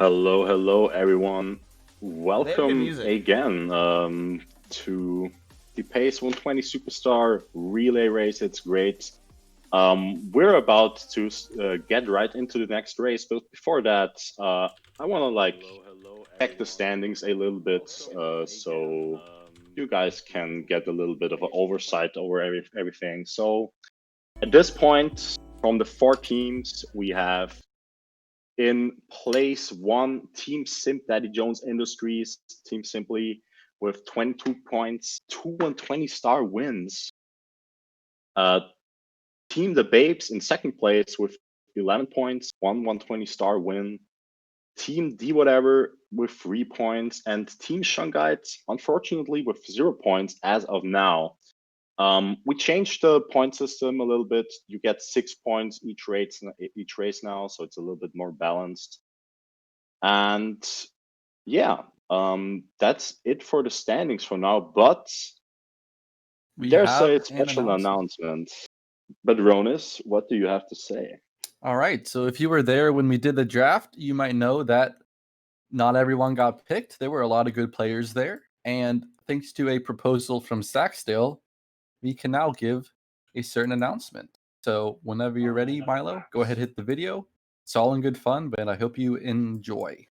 Hello, everyone. They have good Welcome music. again to the Pace 120 Superstar Relay Race. It's great. We're about to get right into the next race, but before that, I want to check the standings a little bit, so you guys can get a little bit of an oversight over everything. So at this point, from the four teams, we have in place one, Team Simp Daddy Jones Industries, Team Simply, with 22 points, 2 120-star wins. Team The Babes in second place with 11 points, 120-star win. Team Dwhatever with 3 points, and Team Shungite, unfortunately, with 0 points as of now. We changed the point system a little bit. You get 6 points each race now, so it's a little bit more balanced. And yeah, that's it for the standings for now. But there's a special announcement. But Ronis, what do you have to say? All right. So if you were there when we did the draft, you might know that not everyone got picked. There were a lot of good players there. And thanks to a proposal from Saxdale, we can now give a certain announcement. So whenever you're ready, Milo, go ahead, hit the video. It's all in good fun, but I hope you enjoy.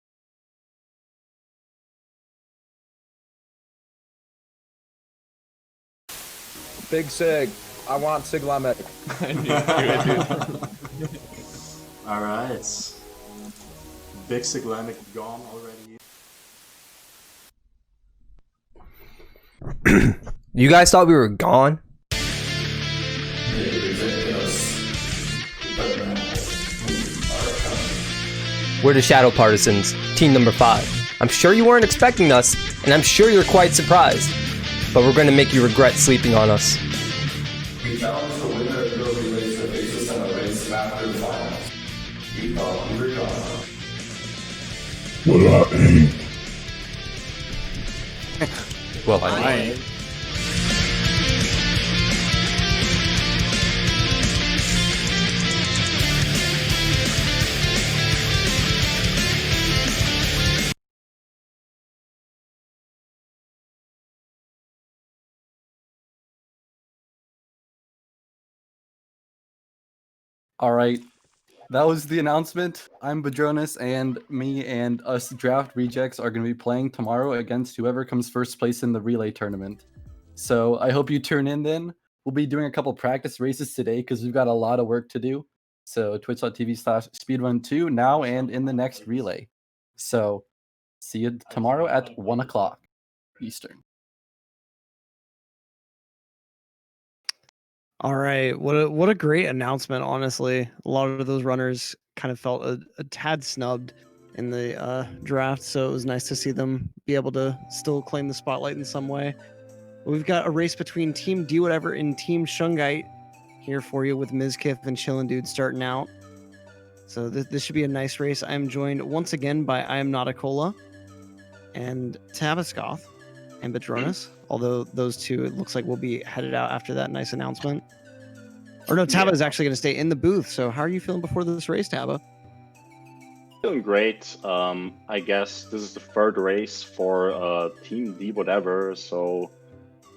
Big Sig. I want Sig Lemmick. All right. Big Sig Lemmick gone already. You guys thought we were gone? We're the Shadow Partisans, team number 5. I'm sure you weren't expecting us, and I'm sure you're quite surprised. But we're going to make you regret sleeping on us. We challenged the winner of your relays to face us in a race after the finals. We thought we were gone. Well, I ain't. Well, I ain't. All right, that was the announcement. I'm Badronis, and me and us draft rejects are going to be playing tomorrow against whoever comes first place in the relay tournament. So I hope you tune in then. We'll be doing a couple practice races today because we've got a lot of work to do. So twitch.tv/speedrun2 now and in the next relay. So see you tomorrow at 1 o'clock Eastern. All right, what a great announcement, honestly. A lot of those runners kind of felt a tad snubbed in the draft, so it was nice to see them be able to still claim the spotlight in some way. We've got a race between Team Dwhatever and Team Shungite here for you with Mizkif and Chillin' Dude starting out. So this should be a nice race. I am joined once again by I Am Not a Cola and Tabaskoth and Badronis. Although those two, it looks like, will be headed out after that nice announcement. Or no, Taba is actually going to stay in the booth. So how are you feeling before this race, Taba? Feeling great. I guess this is the third race for Team Dwhatever, so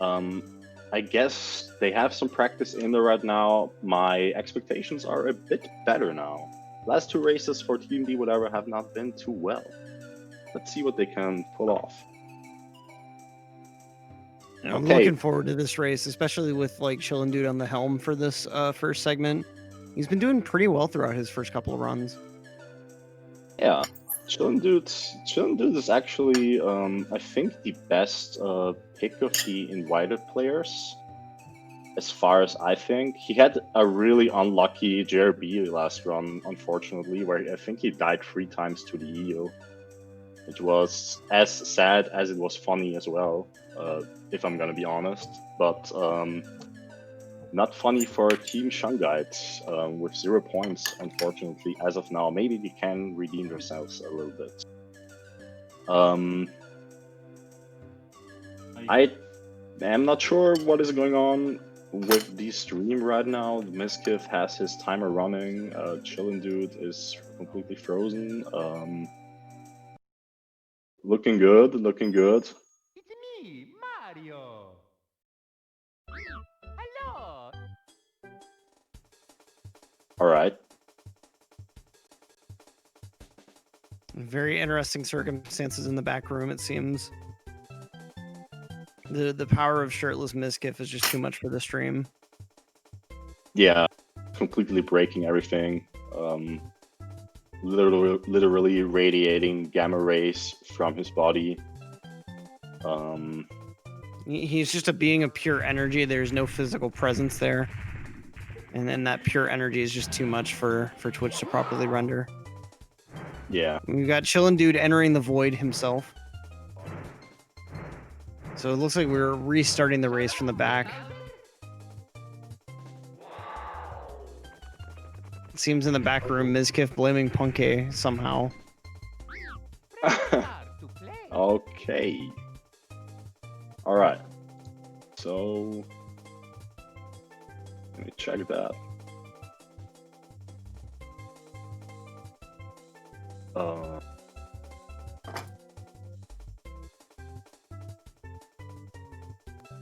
I guess they have some practice in there right now. My expectations are a bit better now. Last two races for Team Dwhatever have not been too well. Let's see what they can pull off. I'm looking forward to this race, especially with like Chillin' Dude on the helm for this first segment. He's been doing pretty well throughout his first couple of runs. Yeah, Chillin' Dude is actually, I think, the best pick of the invited players. As far as I think, he had a really unlucky JRB last run, unfortunately, where I think he died 3 times to the EU. Which was as sad as it was funny as well, if I'm gonna be honest. But not funny for Team Shungite with 0 points, unfortunately, as of now. Maybe they can redeem themselves a little bit. I am not sure what is going on with the stream right now. Mizkif has his timer running. Chillin' Dude is completely frozen. Looking good, looking good. It's me, Mario. Hello. All right. Very interesting circumstances in the back room, it seems. The power of shirtless Miskiff is just too much for the stream. Yeah, completely breaking everything. Literally radiating gamma rays from his body. He's just a being of pure energy. There's no physical presence there. And then that pure energy is just too much for Twitch to properly render. Yeah. We've got Chillin' Dude entering the void himself. So it looks like we're restarting the race from the back. It seems in the back room, Mizkif blaming Punke somehow. Okay. All right. So let me check that.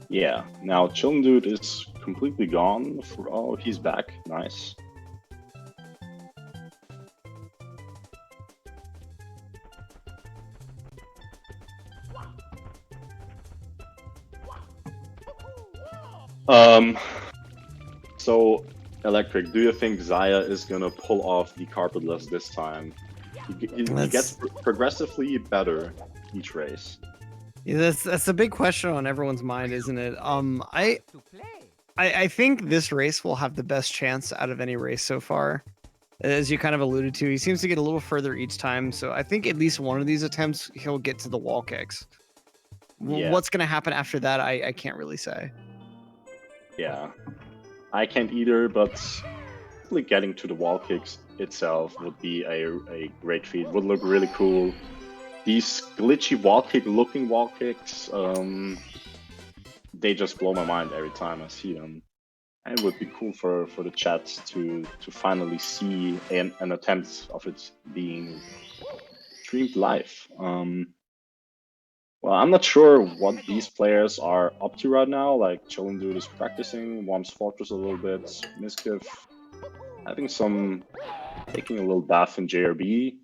Yeah. Now Chillin' Dude is completely gone. Oh, he's back. Nice. So, Electric, do you think Zaya is gonna pull off the carpetless this time? He gets progressively better each race. Yeah, that's a big question on everyone's mind, isn't it? I think this race will have the best chance out of any race so far. As you kind of alluded to, he seems to get a little further each time, so I think at least one of these attempts he'll get to the wall kicks. Yeah. What's going to happen after that, I can't really say. Yeah, I can't either, but getting to the wall kicks itself would be a great feat. Would look really cool. These glitchy looking wall kicks, they just blow my mind every time I see them. And it would be cool for the chat to finally see an attempt of it being streamed live. Well, I'm not sure what these players are up to right now. Like, Chillin' Dude is practicing, Worms Fortress a little bit, Miskiff taking a little bath in JRB.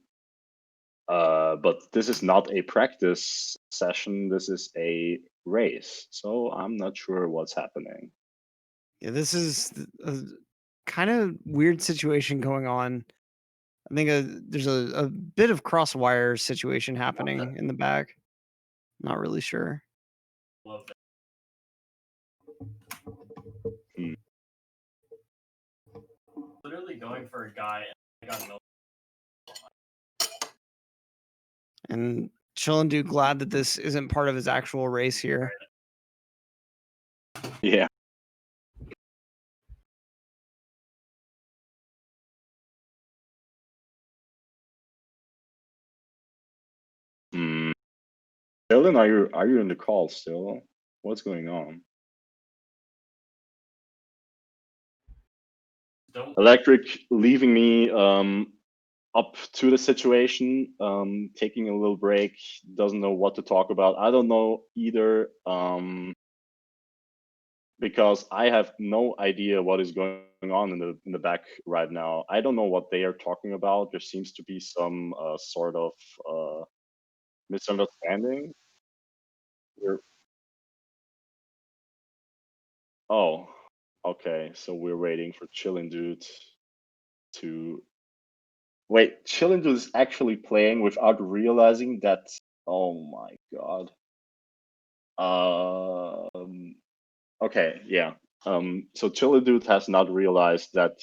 But this is not a practice session, this is a race. So I'm not sure what's happening. Yeah, this is a kind of weird situation going on. I think there's a bit of crosswire situation happening in the back. Not really sure. Literally going for a guy, and I got no. And Chillin' Dude glad that this isn't part of his actual race here. Yeah. Chillin', are you in the call still? What's going on? Electric leaving me up to the situation, taking a little break, doesn't know what to talk about. I don't know either, because I have no idea what is going on in the back right now. I don't know what they are talking about. There seems to be some sort of misunderstanding. Oh, okay. So we're waiting for Chillin' Dude to wait. Chillin' Dude is actually playing without realizing that. Oh my god. Okay, yeah. So Chillin' Dude has not realized that.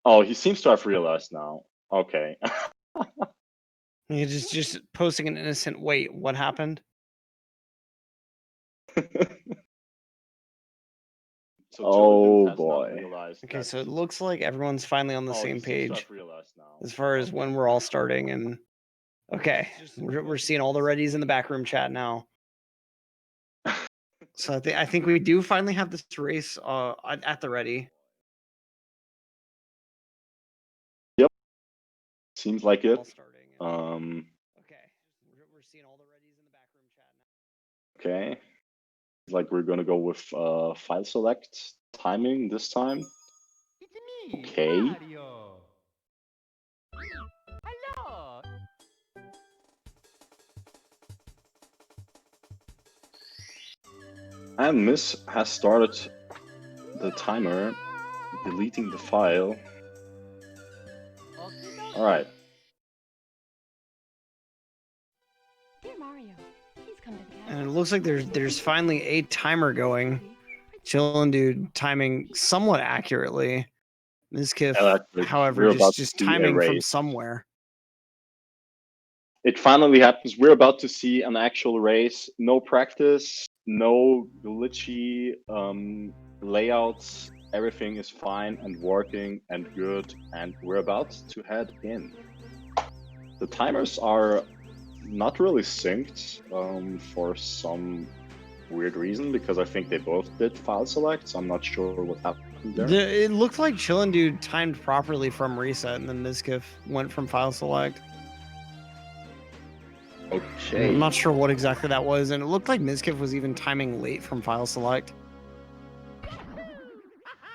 Oh, he seems to have realized now. Okay. He's just posting an innocent wait. What happened? Oh boy. Okay, so it looks like everyone's finally on the same page as far as when we're all starting. And okay, we're seeing all the readies in the backroom chat now. So I think we do finally have this race at the ready. Yep. Seems like it. Okay, Okay. Like we're gonna go with file select timing this time. It's me, Okay. Mario. Hello. And Miss has started the timer, deleting the file. All right. Dear Mario, please come to the And cabin. it looks like there's finally a timer going. Chillin' Dude timing somewhat accurately. Mizkif, We're however, about just to see a timing from race. somewhere. It finally happens. We're about to see an actual race. No practice, no glitchy layouts. Everything is fine and working and good. And we're about to head in. The timers are not really synced for some weird reason, because I think they both did file select, so I'm not sure what happened there. It looked like Chillin' Dude timed properly from reset, and then Mizkif went from file select. Okay. I'm not sure what exactly that was, and it looked like Mizkif was even timing late from file select.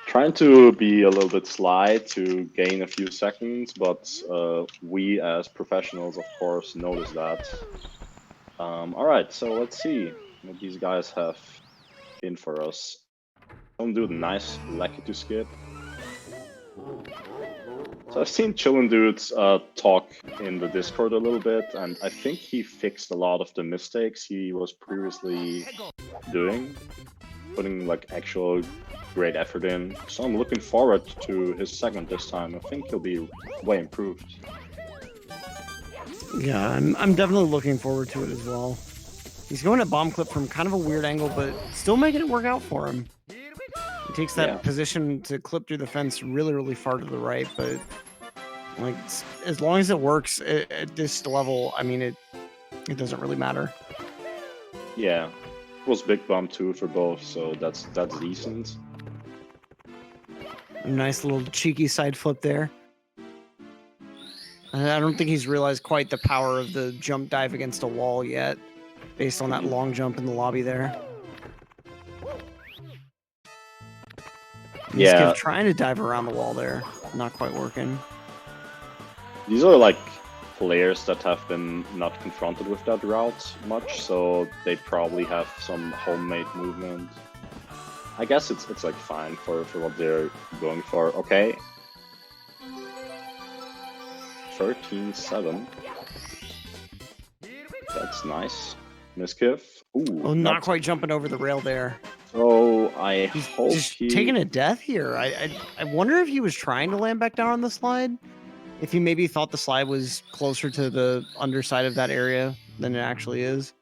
Trying to be a little bit sly to gain a few seconds, but we as professionals, of course, notice that. All right, so let's see what these guys have in for us. Don't do the nice lucky to skip. So I've seen Chillin' Dudes talk in the Discord a little bit, and I think he fixed a lot of the mistakes he was previously doing, putting like actual great effort in. So I'm looking forward to his segment this time. I think he'll be way improved. Yeah, I'm definitely looking forward to it as well. He's going at bomb clip from kind of a weird angle, but still making it work out for him. He takes that position to clip through the fence really, really far to the right, but like as long as it works at this level, I mean it doesn't really matter. Yeah, it was big bump too for both, so that's decent. A nice little cheeky side flip there. I don't think he's realized quite the power of the jump dive against a wall yet, based on that long jump in the lobby there. Yeah, Mizkif trying to dive around the wall there, not quite working. these are like players that have been not confronted with that route much, so they probably have some homemade movement. I guess it's like fine for what they're going for. Okay. 13-7. That's nice. Mizkif. Ooh. Oh, not quite jumping over the rail there. So I He's hope just he... taking a death here. I wonder if he was trying to land back down on the slide. If he maybe thought the slide was closer to the underside of that area than it actually is.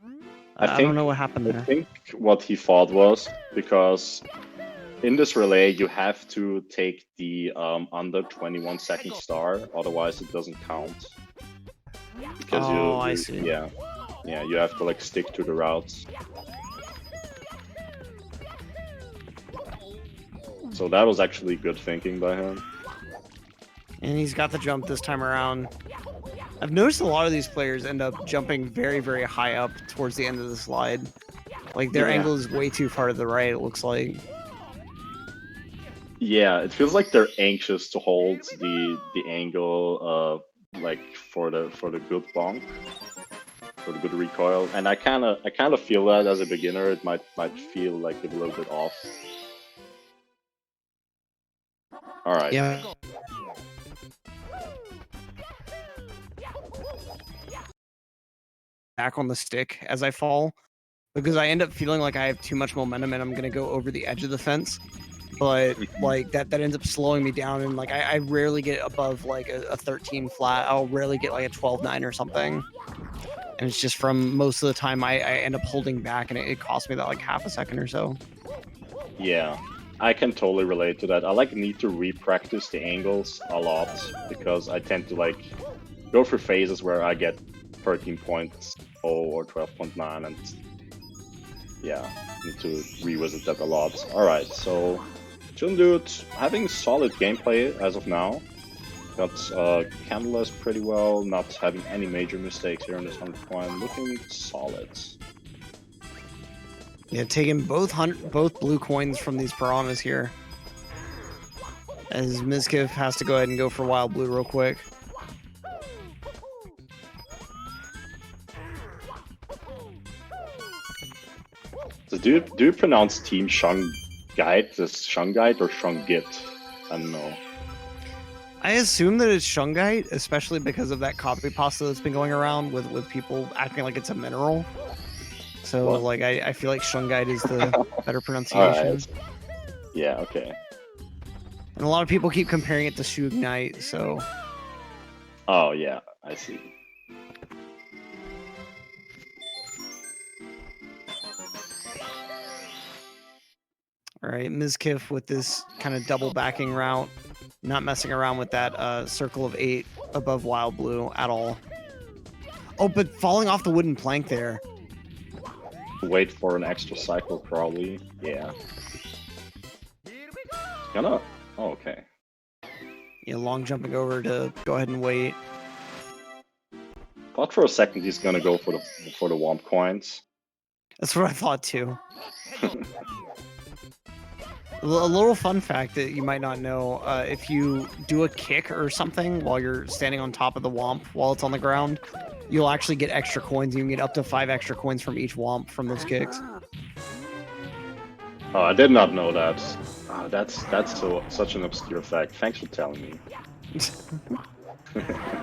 I don't know what happened there. I think what he thought was, because in this relay you have to take the under 21 second star, otherwise it doesn't count. Because I see. Yeah, you have to like stick to the routes. So that was actually good thinking by him. And he's got the jump this time around. I've noticed a lot of these players end up jumping very, very high up towards the end of the slide. Like their angle is way too far to the right, it looks like. Yeah, it feels like they're anxious to hold the angle like for the good bonk, for the good recoil. And I kind of feel that as a beginner it might feel like a little bit off. All right. Yeah. Back on the stick as I fall, because I end up feeling like I have too much momentum and I'm gonna go over the edge of the fence. But like that ends up slowing me down, and like I rarely get above like a 13 flat. I'll rarely get like a 12-9 or something. And it's just from most of the time I end up holding back, and it costs me that like half a second or so. Yeah, I can totally relate to that. I like need to re-practice the angles a lot, because I tend to like go through phases where I get 13.0 or 12.9, and yeah, need to revisit that a lot. Alright, so Chillin' Dude having solid gameplay as of now. Got Candleless pretty well, not having any major mistakes here in this 100 point, looking solid. Yeah, taking both blue coins from these piranhas here. As Mizkif has to go ahead and go for wild blue real quick. So do you pronounce Team Shungite as Shungite or Shungite? I don't know. I assume that it's Shungite, especially because of that copy pasta that's been going around with people acting like it's a mineral. So What? like I feel like Shungite is the better All pronunciation. right. Yeah. Okay. And a lot of people keep comparing it to Shungite, so Oh yeah, I see. all right, Mizkif with this kind of double backing route, not messing around with that circle of 8 above wild blue at all. Oh, but falling off the wooden plank there. Wait for an extra cycle, probably. Yeah. Gonna. Oh, okay. Yeah, long jumping over to go ahead and wait. Thought for a second he's gonna go for the womp coins. That's what I thought too. A little fun fact that you might not know, if you do a kick or something while you're standing on top of the womp while it's on the ground, you'll actually get extra coins. You can get up to 5 extra coins from each womp from those kicks. Oh, I did not know that. Oh, that's such an obscure fact. Thanks for telling me.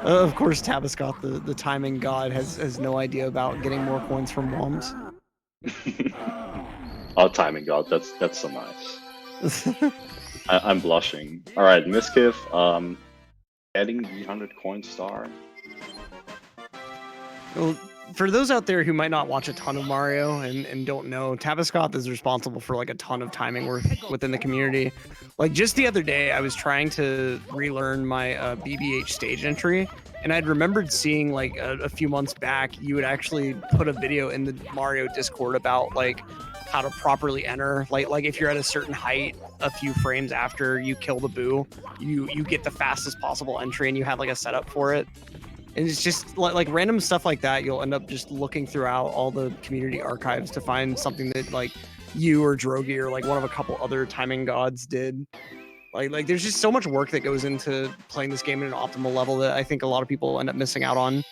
Of course, Tabascott, the timing god, has no idea about getting more coins from womps. Oh, timing god, that's so nice. I'm blushing. All right, Mizkif, getting the 100 coin star. Well, for those out there who might not watch a ton of Mario and don't know, Tabascott is responsible for like a ton of timing work within the community. Like just the other day, I was trying to relearn my BBH stage entry, and I'd remembered seeing like a few months back, you would actually put a video in the Mario Discord about like how to properly enter. Like if you're at a certain height, a few frames after you kill the boo, you get the fastest possible entry, and you have like a setup for it. And it's just like random stuff like that. You'll end up just looking throughout all the community archives to find something that like you or Drogi or like one of a couple other timing gods did. Like there's just so much work that goes into playing this game at an optimal level that I think a lot of people end up missing out on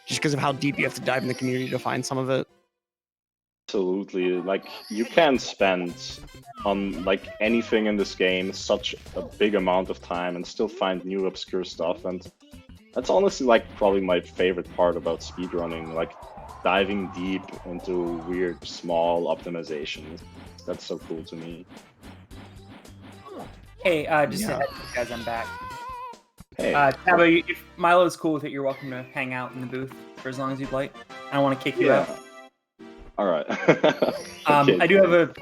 just because of how deep you have to dive in the community to find some of it. Absolutely. Like you can spend on like anything in this game such a big amount of time and still find new obscure stuff, and that's honestly like probably my favorite part about speedrunning, like diving deep into weird small optimizations. That's so cool to me. Hey, just to head guys, I'm back. Hey. Tabo, if Milo's cool with it, you're welcome to hang out in the booth for as long as you'd like. I don't want to kick you out. All right. Okay. I do have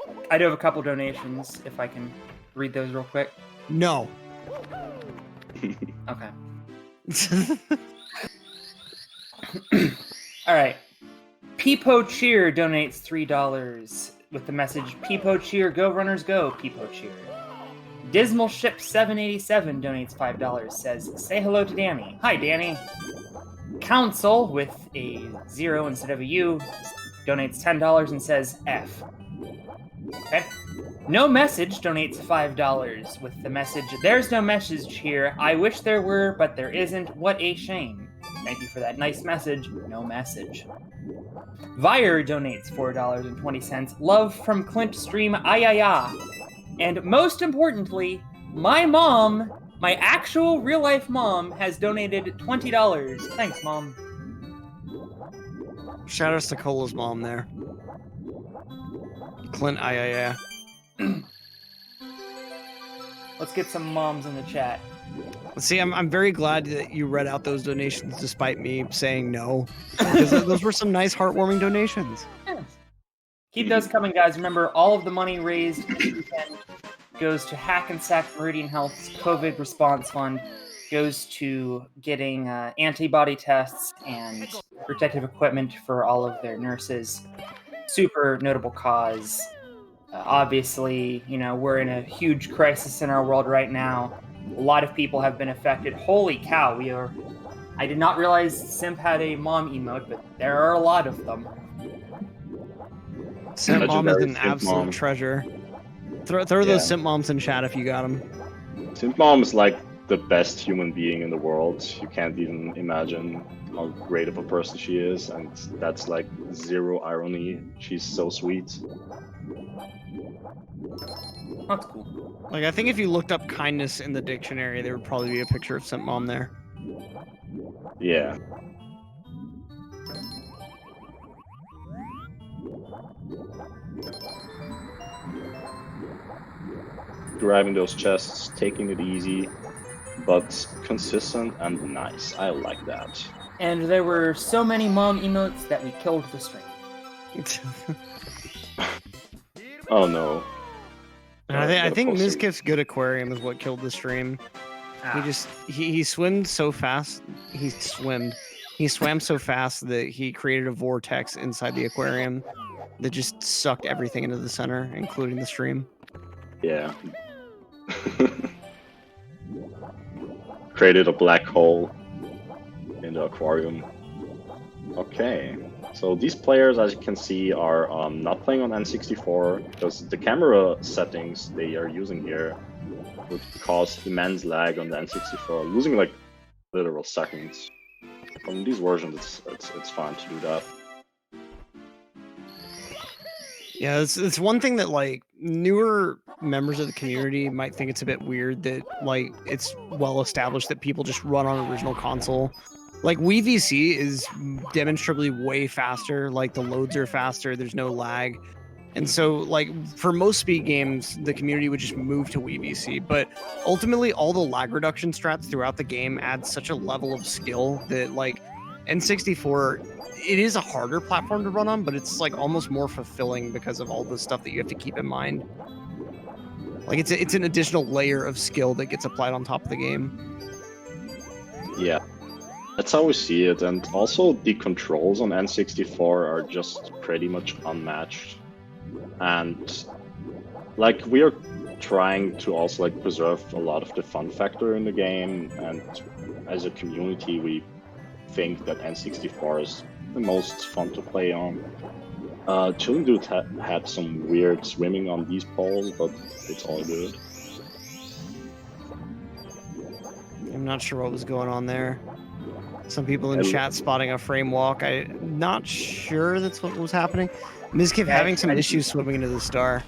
a couple donations if I can read those real quick. No. Okay. All right. Peepo Cheer donates $3 with the message Peepo Cheer, go runners go, Peepo Cheer. Dismal Ship 787 donates $5, says say hello to Danny. Hi Danny. Council with a 0 instead of a U donates $10 and says F. Okay. No Message donates $5 with the message, there's no message here. I wish there were, but there isn't. What a shame. Thank you for that nice message. No message. Vire donates $4.20. Love from Clint Stream. Ayaya. And most importantly, my mom, my actual real life mom, has donated $20. Thanks, Mom. Shout out to Cola's mom there. Clint, yeah. Let's get some moms in the chat. See, I'm very glad that you read out those donations despite me saying no, because those were some nice, heartwarming donations. Yes. Keep those coming, guys. Remember, all of the money raised this weekend goes to Hackensack Meridian Health's COVID Response Fund, goes to getting antibody tests and protective equipment for all of their nurses. Super notable cause. Obviously, you know, we're in a huge crisis in our world right now. A lot of people have been affected. Holy cow, I did not realize Simp had a mom emote, but there are a lot of them. Simp mom is Legendary an simp absolute mom. treasure. Throw those Yeah. simp moms in chat if you got them. Simp Mom is like the best human being in the world. You can't even imagine how great of a person she is, and that's like zero irony. She's so sweet. That's cool. Like, I think if you looked up kindness in the dictionary, there would probably be a picture of simp mom there. Yeah. Grabbing those chests, taking it easy, but consistent and nice. I like that. And there were so many mom emotes that we killed the stream. Oh no. And I Gotta think post Mizkif's good aquarium is what killed the stream. He swam so fast. He swam so fast that he created a vortex inside the aquarium that just sucked everything into the center, including the stream. Yeah. Created a black hole in the aquarium. Okay. So these players, as you can see, are not playing on N64 because the camera settings they are using here would cause immense lag on the N64, losing like literal seconds. On these versions, it's fine to do that. Yeah, it's one thing that like newer members of the community might think it's a bit weird that like it's well established that people just run on original console. Like Wii VC is demonstrably way faster, like the loads are faster, there's no lag. And so like for most speed games, the community would just move to Wii VC, but ultimately all the lag reduction strats throughout the game add such a level of skill that like N64, it is a harder platform to run on, but it's like almost more fulfilling because of all the stuff that you have to keep in mind. Like it's an additional layer of skill that gets applied on top of the game. Yeah. That's how we see it, and also the controls on N64 are just pretty much unmatched. And like we are trying to also like preserve a lot of the fun factor in the game, and as a community we think that N64 is the most fun to play on. Chilling Dude had some weird swimming on these poles, but it's all good. I'm not sure what was going on there. Some people in chat spotting a frame walk. I'm not sure that's what was happening. Mizkif having some issues swimming into the star.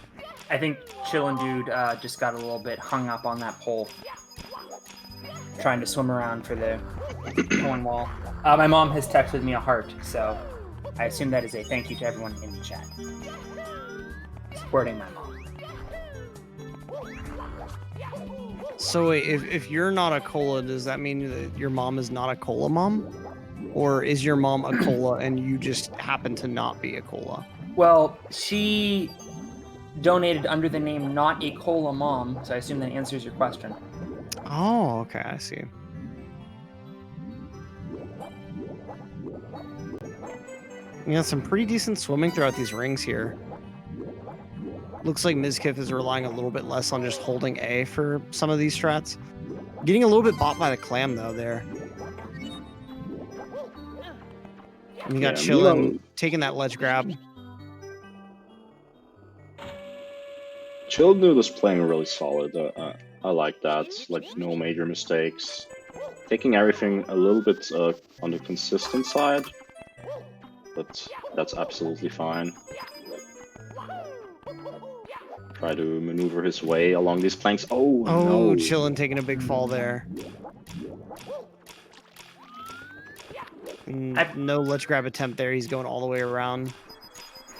I think Chillin' Dude just got a little bit hung up on that pole, trying to swim around for the coin wall. My mom has texted me a heart, so I assume that is a thank you to everyone in the chat supporting my mom. So wait, if you're not a cola, does that mean that your mom is not a cola mom? Or is your mom a cola and you just happen to not be a cola? Well, she donated under the name Not a Cola Mom, so I assume that answers your question. Oh, okay, I see. You got some pretty decent swimming throughout these rings here. Looks like Mizkif is relying a little bit less on just holding A for some of these strats. Getting a little bit bought by the clam though there. And you got Chillin' taking that ledge grab. Chillin' Dude is playing really solid. I like that. Like no major mistakes. Taking everything a little bit on the consistent side, but that's absolutely fine. Try to maneuver his way along these planks. Oh no! Chillin' taking a big fall there. No ledge grab attempt there. He's going all the way around.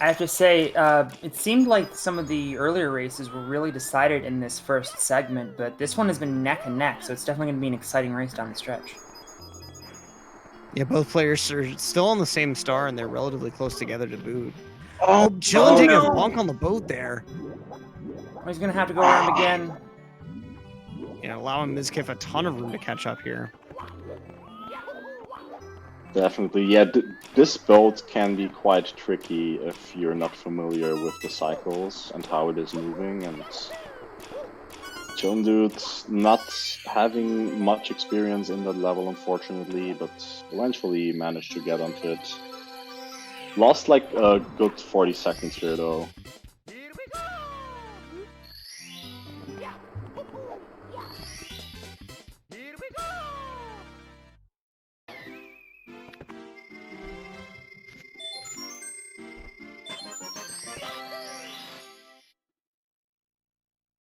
I have to say, it seemed like some of the earlier races were really decided in this first segment, but this one has been neck and neck, so it's definitely going to be an exciting race down the stretch. Yeah, both players are still on the same star, and they're relatively close together to boot. Oh, Chillin' taking a bonk on the boat there. He's going to have to go around again. Yeah, allowing Mizkif a ton of room to catch up here. Definitely, yeah. This build can be quite tricky if you're not familiar with the cycles and how it is moving. And Chillin' Dude not having much experience in that level, unfortunately, but eventually managed to get onto it. Lost like a good 40 seconds here though.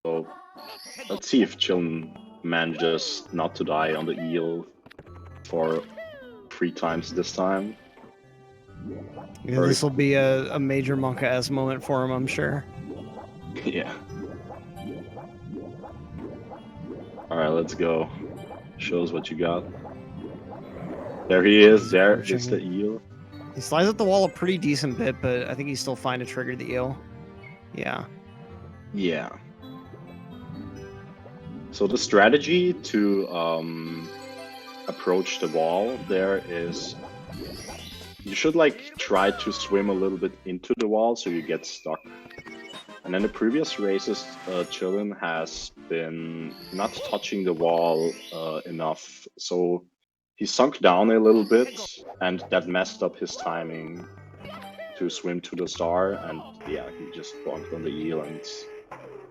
So let's see if Chiln manages not to die on the eel for 3 times this time. Yeah, this will be a major Monka-esque moment for him, I'm sure. Yeah. Alright, let's go. Shows what you got. There he is, there is the eel. He slides up the wall a pretty decent bit, but I think he's still fine to trigger the eel. Yeah. Yeah. So the strategy to approach the wall there is you should like try to swim a little bit into the wall so you get stuck. And in the previous races, Chiln has been not touching the wall enough, so he sunk down a little bit, and that messed up his timing to swim to the star. And yeah, he just bonked on the eel and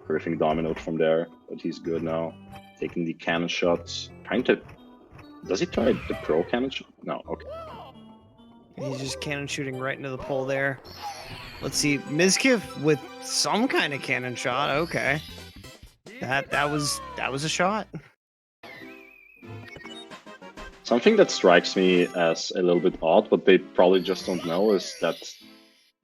everything dominoed from there. But he's good now, taking the cannon shots. Trying to, does he try the pro cannon shot? No, okay. He's just cannon shooting right into the pole there. Let's see, Mizkif with some kind of cannon shot. Okay, that was a shot. Something that strikes me as a little bit odd, but they probably just don't know, is that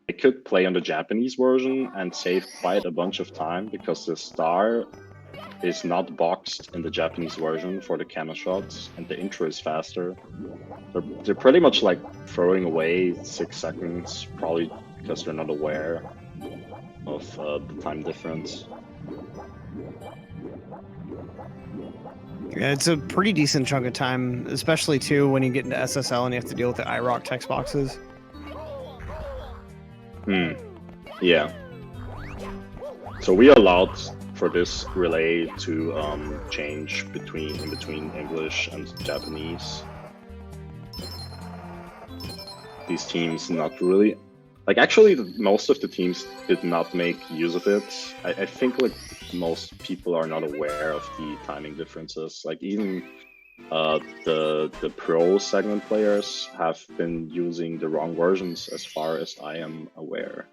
they could play on the Japanese version and save quite a bunch of time because the star is not boxed in the Japanese version for the cannon shots, and the intro is faster. They're pretty much like throwing away 6 seconds, probably because they're not aware of the time difference. Yeah, it's a pretty decent chunk of time, especially too when you get into SSL and you have to deal with the IROC text boxes. Yeah. So we allowed for this relay to change in between English and Japanese. These teams not really, like actually most of the teams did not make use of it. I think like most people are not aware of the timing differences. Like even the pro segment players have been using the wrong versions as far as I am aware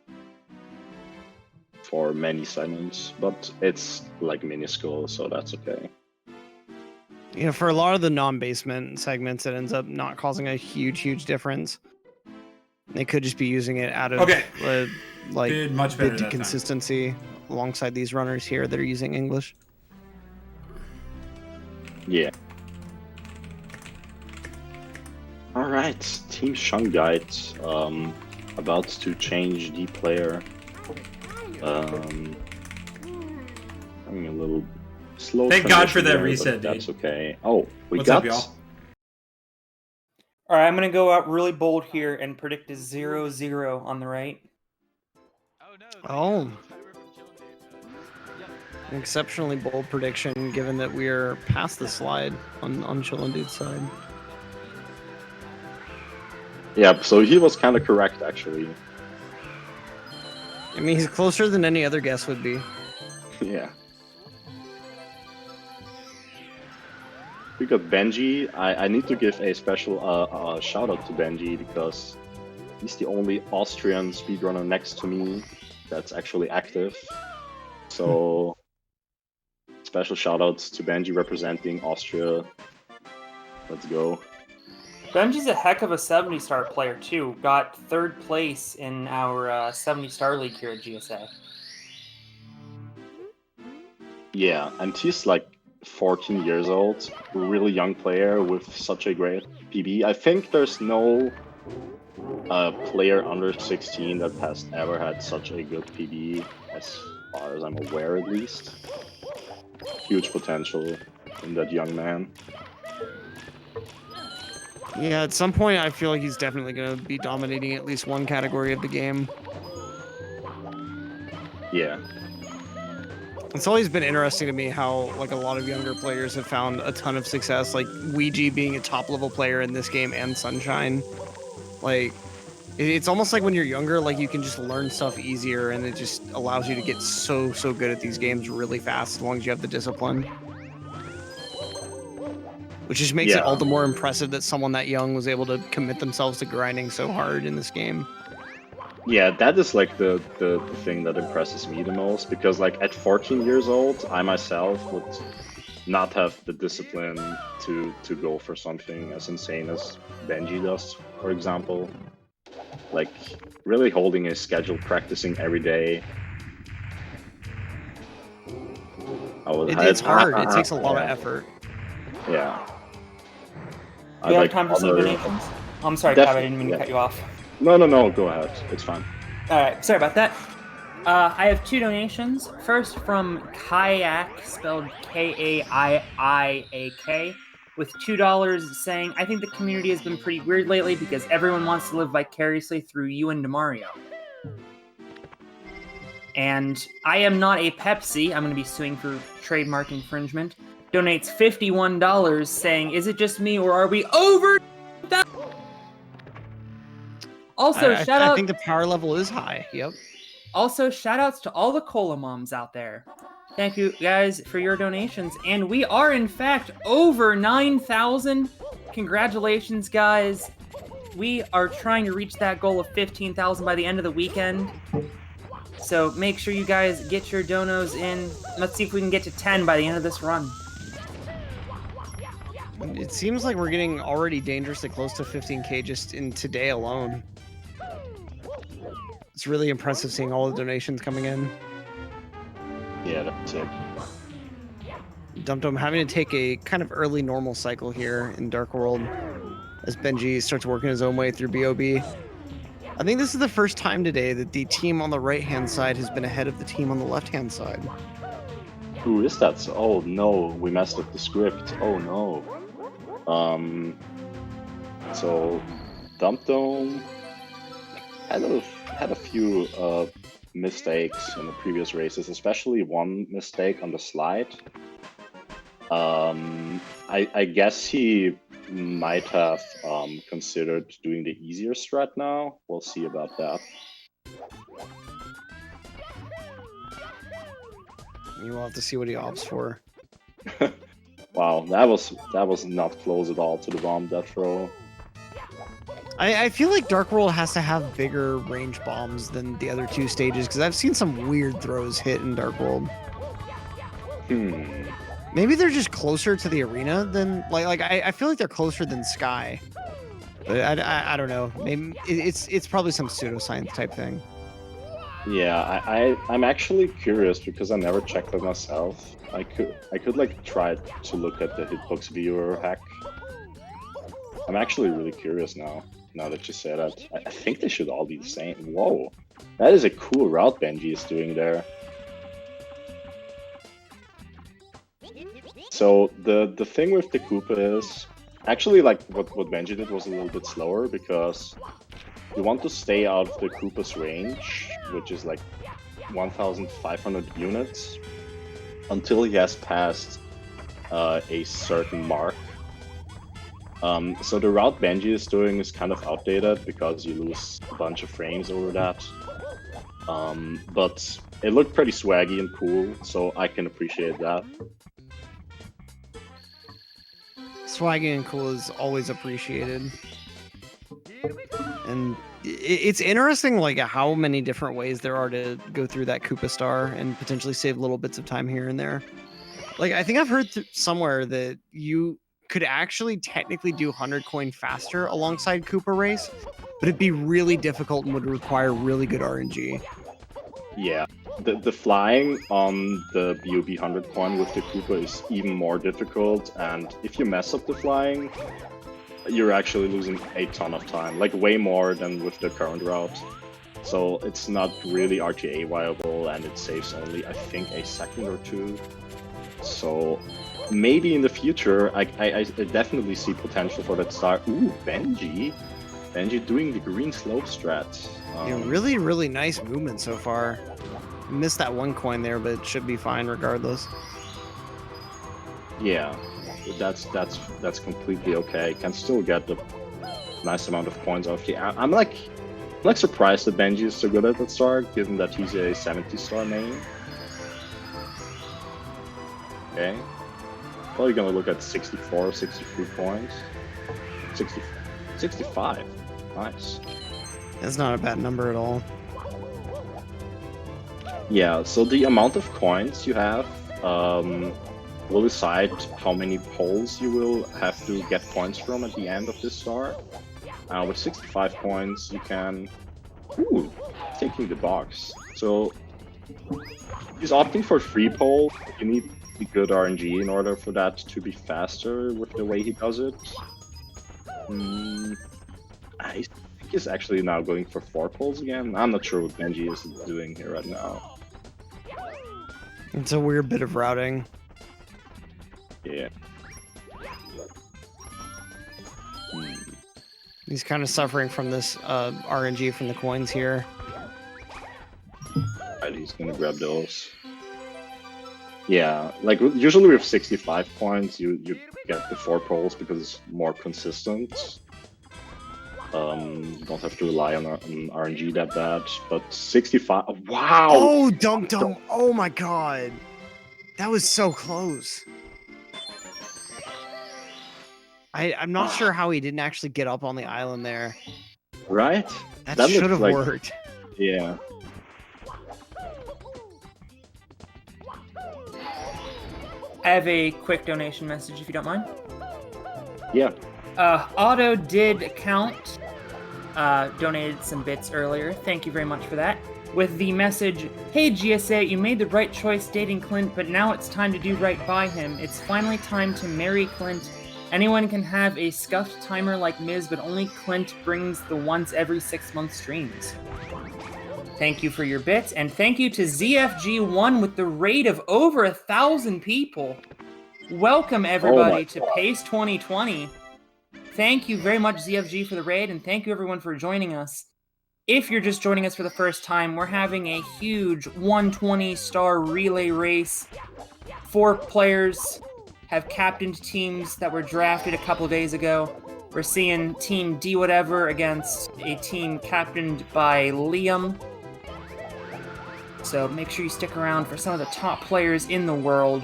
for many segments, but it's like minuscule, so that's okay. You know, for a lot of the non-basement segments, it ends up not causing a huge difference. They could just be using it out of like did much better bid that consistency alongside these runners here that are using English. Yeah. All right, Team Shungite about to change the player. Having a little slow. Thank God for transition that there, reset, but that's dude. okay. Oh, What's up, y'all? All right, I'm going to go out really bold here and predict a 0-0 on the right. Oh. An exceptionally bold prediction, given that we're past the slide on Chiln Dude's side. Yeah, so he was kind of correct, actually. I mean, he's closer than any other guess would be. Yeah. We got Benji. I need to give a special shout out to Benji because he's the only Austrian speedrunner next to me that's actually active. So special shout outs to Benji representing Austria. Let's go. Benji's a heck of a 70-star player too. Got 3rd place in our 70-star league here at GSA. Yeah, and he's like 14 years old, really young player with such a great PB. I think there's no player under 16 that has ever had such a good PB, as far as I'm aware at least. Huge potential in that young man. Yeah, at some point I feel like he's definitely going to be dominating at least one category of the game. Yeah. It's always been interesting to me how like a lot of younger players have found a ton of success, like Ouija being a top level player in this game and Sunshine. Like It's almost like when you're younger, like you can just learn stuff easier, and it just allows you to get so good at these games really fast as long as you have the discipline. Which just makes it all the more impressive that someone that young was able to commit themselves to grinding so hard in this game. Yeah, that is like the thing that impresses me the most, because like at 14 years old, I myself would not have the discipline to go for something as insane as Benji does, for example. Like really holding a schedule, practicing every day. It's hard. It takes a lot of effort. Yeah. Do you have time for some donations? Oh, I'm sorry, Tab, I didn't mean to cut you off. No, go ahead. It's fine. Alright, sorry about that. I have 2 donations. First from Kayak, spelled K-A-I-I-A-K, with $2 saying, I think the community has been pretty weird lately because everyone wants to live vicariously through you and DeMario. And I am not a Pepsi, I'm going to be suing for trademark infringement, donates $51 saying, is it just me or are we over that? Also, shout out. I think the power level is high. Yep. Also, shout outs to all the Cola moms out there. Thank you guys for your donations. And we are, in fact, over 9,000. Congratulations, guys. We are trying to reach that goal of 15,000 by the end of the weekend. So make sure you guys get your donos in. Let's see if we can get to 10 by the end of this run. It seems like we're getting already dangerously close to 15K just in today alone. It's really impressive seeing all the donations coming in. Yeah, that's it. Dum having to take a kind of early normal cycle here in Dark World as Benji starts working his own way through BOB. I think this is the first time today that the team on the right-hand side has been ahead of the team on the left-hand side. Who is that? Oh no, we messed up the script. Oh no. So Dum had a few mistakes in the previous races, especially one mistake on the slide. I guess he might have considered doing the easier strat now. We'll see about that. You will have to see what he opts for. Wow, that was not close at all to the bomb death throw. I feel like Dark World has to have bigger range bombs than the other 2 stages, because I've seen some weird throws hit in Dark World. Maybe they're just closer to the arena than I feel like they're closer than Sky. But I don't know. Maybe it's probably some pseudoscience type thing. Yeah, I'm actually curious because I never checked it myself. I could like try to look at the hitbox viewer hack. I'm actually really curious now that you say that. I think they should all be the same. Whoa, that is a cool route Benji is doing there. So the thing with the Koopa is actually like what Benji did was a little bit slower, because you want to stay out of the Koopa's range, which is like 1,500 units, until he has passed a certain mark. So the route Benji is doing is kind of outdated because you lose a bunch of frames over that. But it looked pretty swaggy and cool, so I can appreciate that. Swaggy and cool is always appreciated. And it's interesting like how many different ways there are to go through that Koopa Star and potentially save little bits of time here and there. Like I think I've heard somewhere that you could actually technically do 100 coin faster alongside Koopa Race, but it'd be really difficult and would require really good RNG. Yeah, the flying on the BOB 100 coin with the Koopa is even more difficult, and if you mess up the flying, you're actually losing a ton of time, like way more than with the current route. So it's not really RTA viable, and it saves only, I think, a second or two. So maybe in the future, I definitely see potential for that star. Ooh, Benji doing the green slope strat. Yeah, really, really nice movement so far. Missed that one coin there, but it should be fine regardless. Yeah, that's completely okay. Can still get the nice amount of points off the. I'm like like surprised that Benji is so good at that star, given that he's a 70-star main. Okay. Probably gonna look at 64, 63 points. 65. Nice. That's not a bad number at all. Yeah, so the amount of coins you have will decide how many poles you will have to get points from at the end of this star. With 65 points, you can... Ooh, taking the box. So, he's opting for 3 pole. You need the good RNG in order for that to be faster with the way he does it. I think he's actually now going for 4 poles again. I'm not sure what Benji is doing here right now. It's a weird bit of routing. Yeah. He's kind of suffering from this RNG from the coins here. Right, he's gonna grab those. Yeah, like usually with 65 points, you get the 4 poles because it's more consistent. You don't have to rely on RNG that bad, but 65. Wow! Oh, Dum Dum! Oh my god, that was so close. I'm not sure how he didn't actually get up on the island there. Right? That should have like, worked. Yeah. I have a quick donation message if you don't mind. Yeah. Otto did count, donated some bits earlier. Thank you very much for that. With the message, "Hey GSA, you made the right choice dating Clint, but now it's time to do right by him. It's finally time to marry Clint. Anyone can have a scuffed timer like Miz, but only Clint brings the once every 6-month streams." Thank you for your bits, and thank you to ZFG1 with the raid of over 1,000 people. Welcome everybody to PACE 2020. Thank you very much ZFG for the raid, and thank you everyone for joining us. If you're just joining us for the first time, we're having a huge 120-star relay race. 4 players have captained teams that were drafted a couple days ago. We're seeing Team Dwhatever against a team captained by Liam. So make sure you stick around for some of the top players in the world.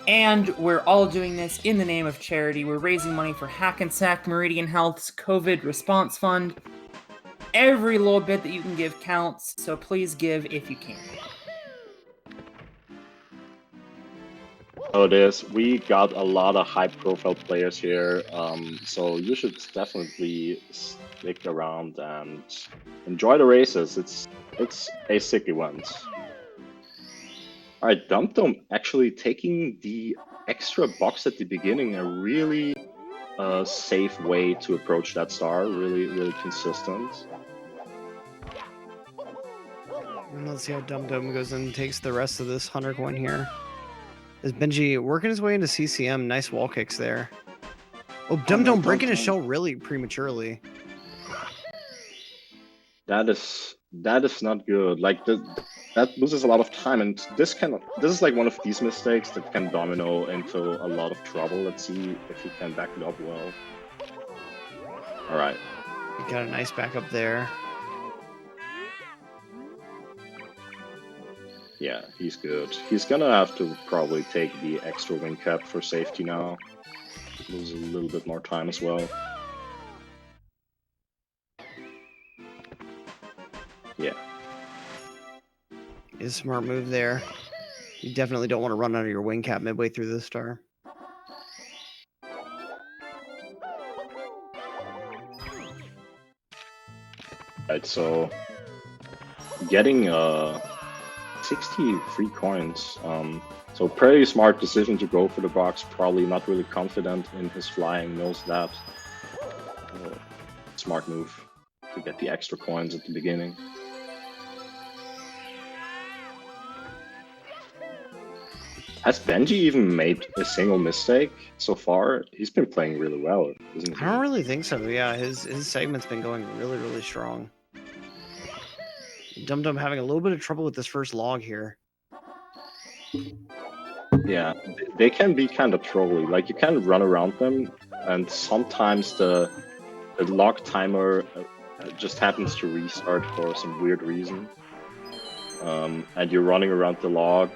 And we're all doing this in the name of charity. We're raising money for Hackensack Meridian Health's COVID Response Fund. Every little bit that you can give counts, so please give if you can. Oh, it is. We got a lot of high-profile players here, so you should definitely stick around and enjoy the races. It's a sick event. All right, Dum Dum actually taking the extra box at the beginning, a really safe way to approach that star. Really consistent. And let's see how Dum Dum goes and takes the rest of this 100 coin here. Is Benji working his way into CCM? Nice wall kicks there. Oh, Dum Dum breaking his shell really prematurely. That is not good. Like that loses a lot of time, and this is like one of these mistakes that can domino into a lot of trouble. Let's see if he can back it up well. All right. He got a nice backup there. Yeah, he's good. He's gonna have to probably take the extra wing cap for safety now. Lose a little bit more time as well. Yeah. Is a smart move there. You definitely don't want to run out of your wing cap midway through this star. Right, so getting 63 coins. So pretty smart decision to go for the box. Probably not really confident in his flying, knows that. Smart move to get the extra coins at the beginning. Has Benji even made a single mistake so far? He's been playing really well, isn't he? I don't really think so. Yeah, his segment's been going really strong. Dum Dum having a little bit of trouble with this first log here. Yeah, they can be kind of trolly. Like, you can run around them, and sometimes the log timer just happens to restart for some weird reason. And you're running around the log,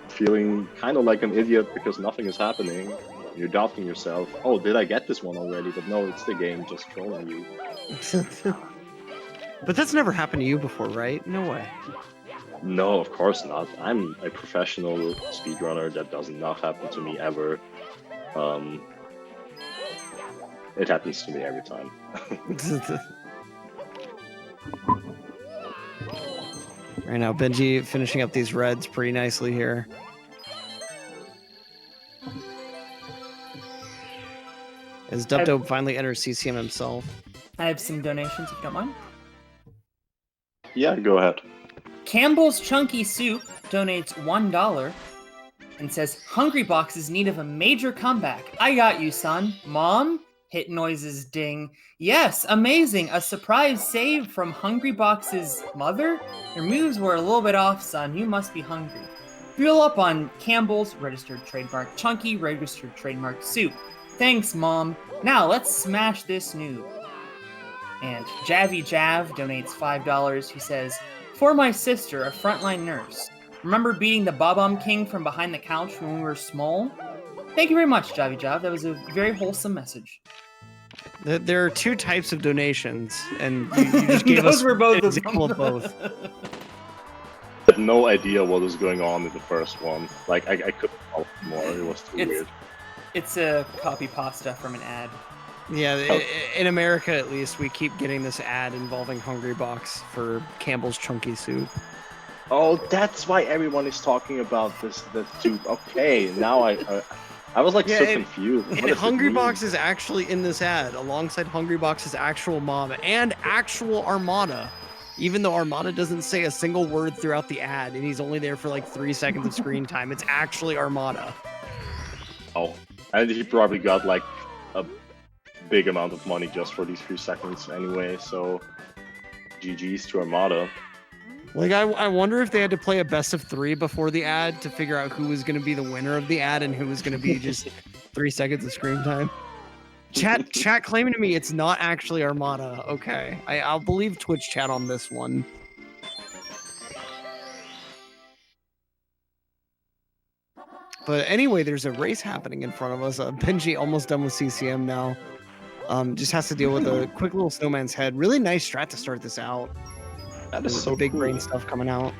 feeling kind of like an idiot because nothing is happening. You're doubting yourself. Oh, did I get this one already? But no, it's the game just trolling you. But that's never happened to you before, right? No way. No, of course not. I'm a professional speedrunner. That does not happen to me ever. It happens to me every time. Right now, Benji finishing up these reds pretty nicely here. As Dubdo finally enters CCM himself. I have some donations if you don't mind. Yeah, go ahead. Campbell's Chunky Soup donates $1 and says, Hungry Box is in need of a major comeback. I got you, son. Mom? Hit noises ding. Yes, amazing. A surprise save from Hungry Box's mother? Your moves were a little bit off, son. You must be hungry. Fuel up on Campbell's registered trademark Chunky registered trademark Soup. Thanks, Mom. Now let's smash this noob. And Javy Jav donates $5. He says, for my sister, a frontline nurse. Remember beating the Bob-omb King from behind the couch when we were small? Thank you very much, Javy Jav. That was a very wholesome message. There are two types of donations, and you just gave Those us were both an example of both. I had no idea what was going on in the first one. Like, I couldn't help more. It was too weird. It's a copy pasta from an ad. Yeah, in America at least, we keep getting this ad involving Hungry Box for Campbell's Chunky Soup. Oh, that's why everyone is talking about this soup. Okay, now I was like so confused. And Hungry Box is actually in this ad alongside Hungry Box's actual mom and actual Armada. Even though Armada doesn't say a single word throughout the ad and he's only there for like 3 seconds of screen time, it's actually Armada. Oh, and he probably got like a big amount of money just for these few seconds anyway, so GG's to Armada. Like, I wonder if they had to play a best of 3 before the ad to figure out who was going to be the winner of the ad and who was going to be just 3 seconds of screen time. Chat claiming to me it's not actually Armada. Okay, I'll believe Twitch chat on this one. But anyway, there's a race happening in front of us. Benji almost done with CCM now. Just has to deal with a quick little snowman's head. Really nice strat to start this out. That is so big cool. brain stuff coming out.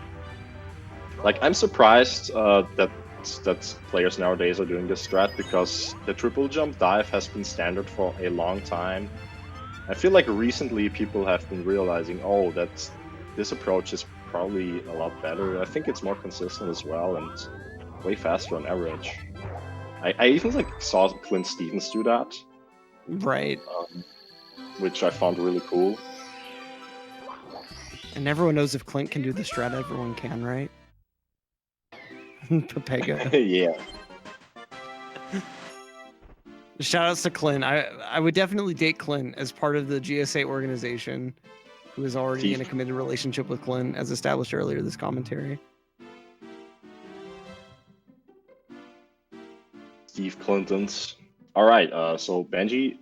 Like, I'm surprised that players nowadays are doing this strat because the triple jump dive has been standard for a long time. I feel like recently people have been realizing, oh, that this approach is probably a lot better. I think it's more consistent as well and way faster on average. I even like saw Clint Stevens do that. Right. Which I found really cool. And everyone knows if Clint can do the strat, everyone can, right? Pepega. Yeah. Shoutouts to Clint. I would definitely date Clint as part of the GSA organization, who is already in a committed relationship with Clint, as established earlier this commentary. Steve Clinton's. All right, so Benji,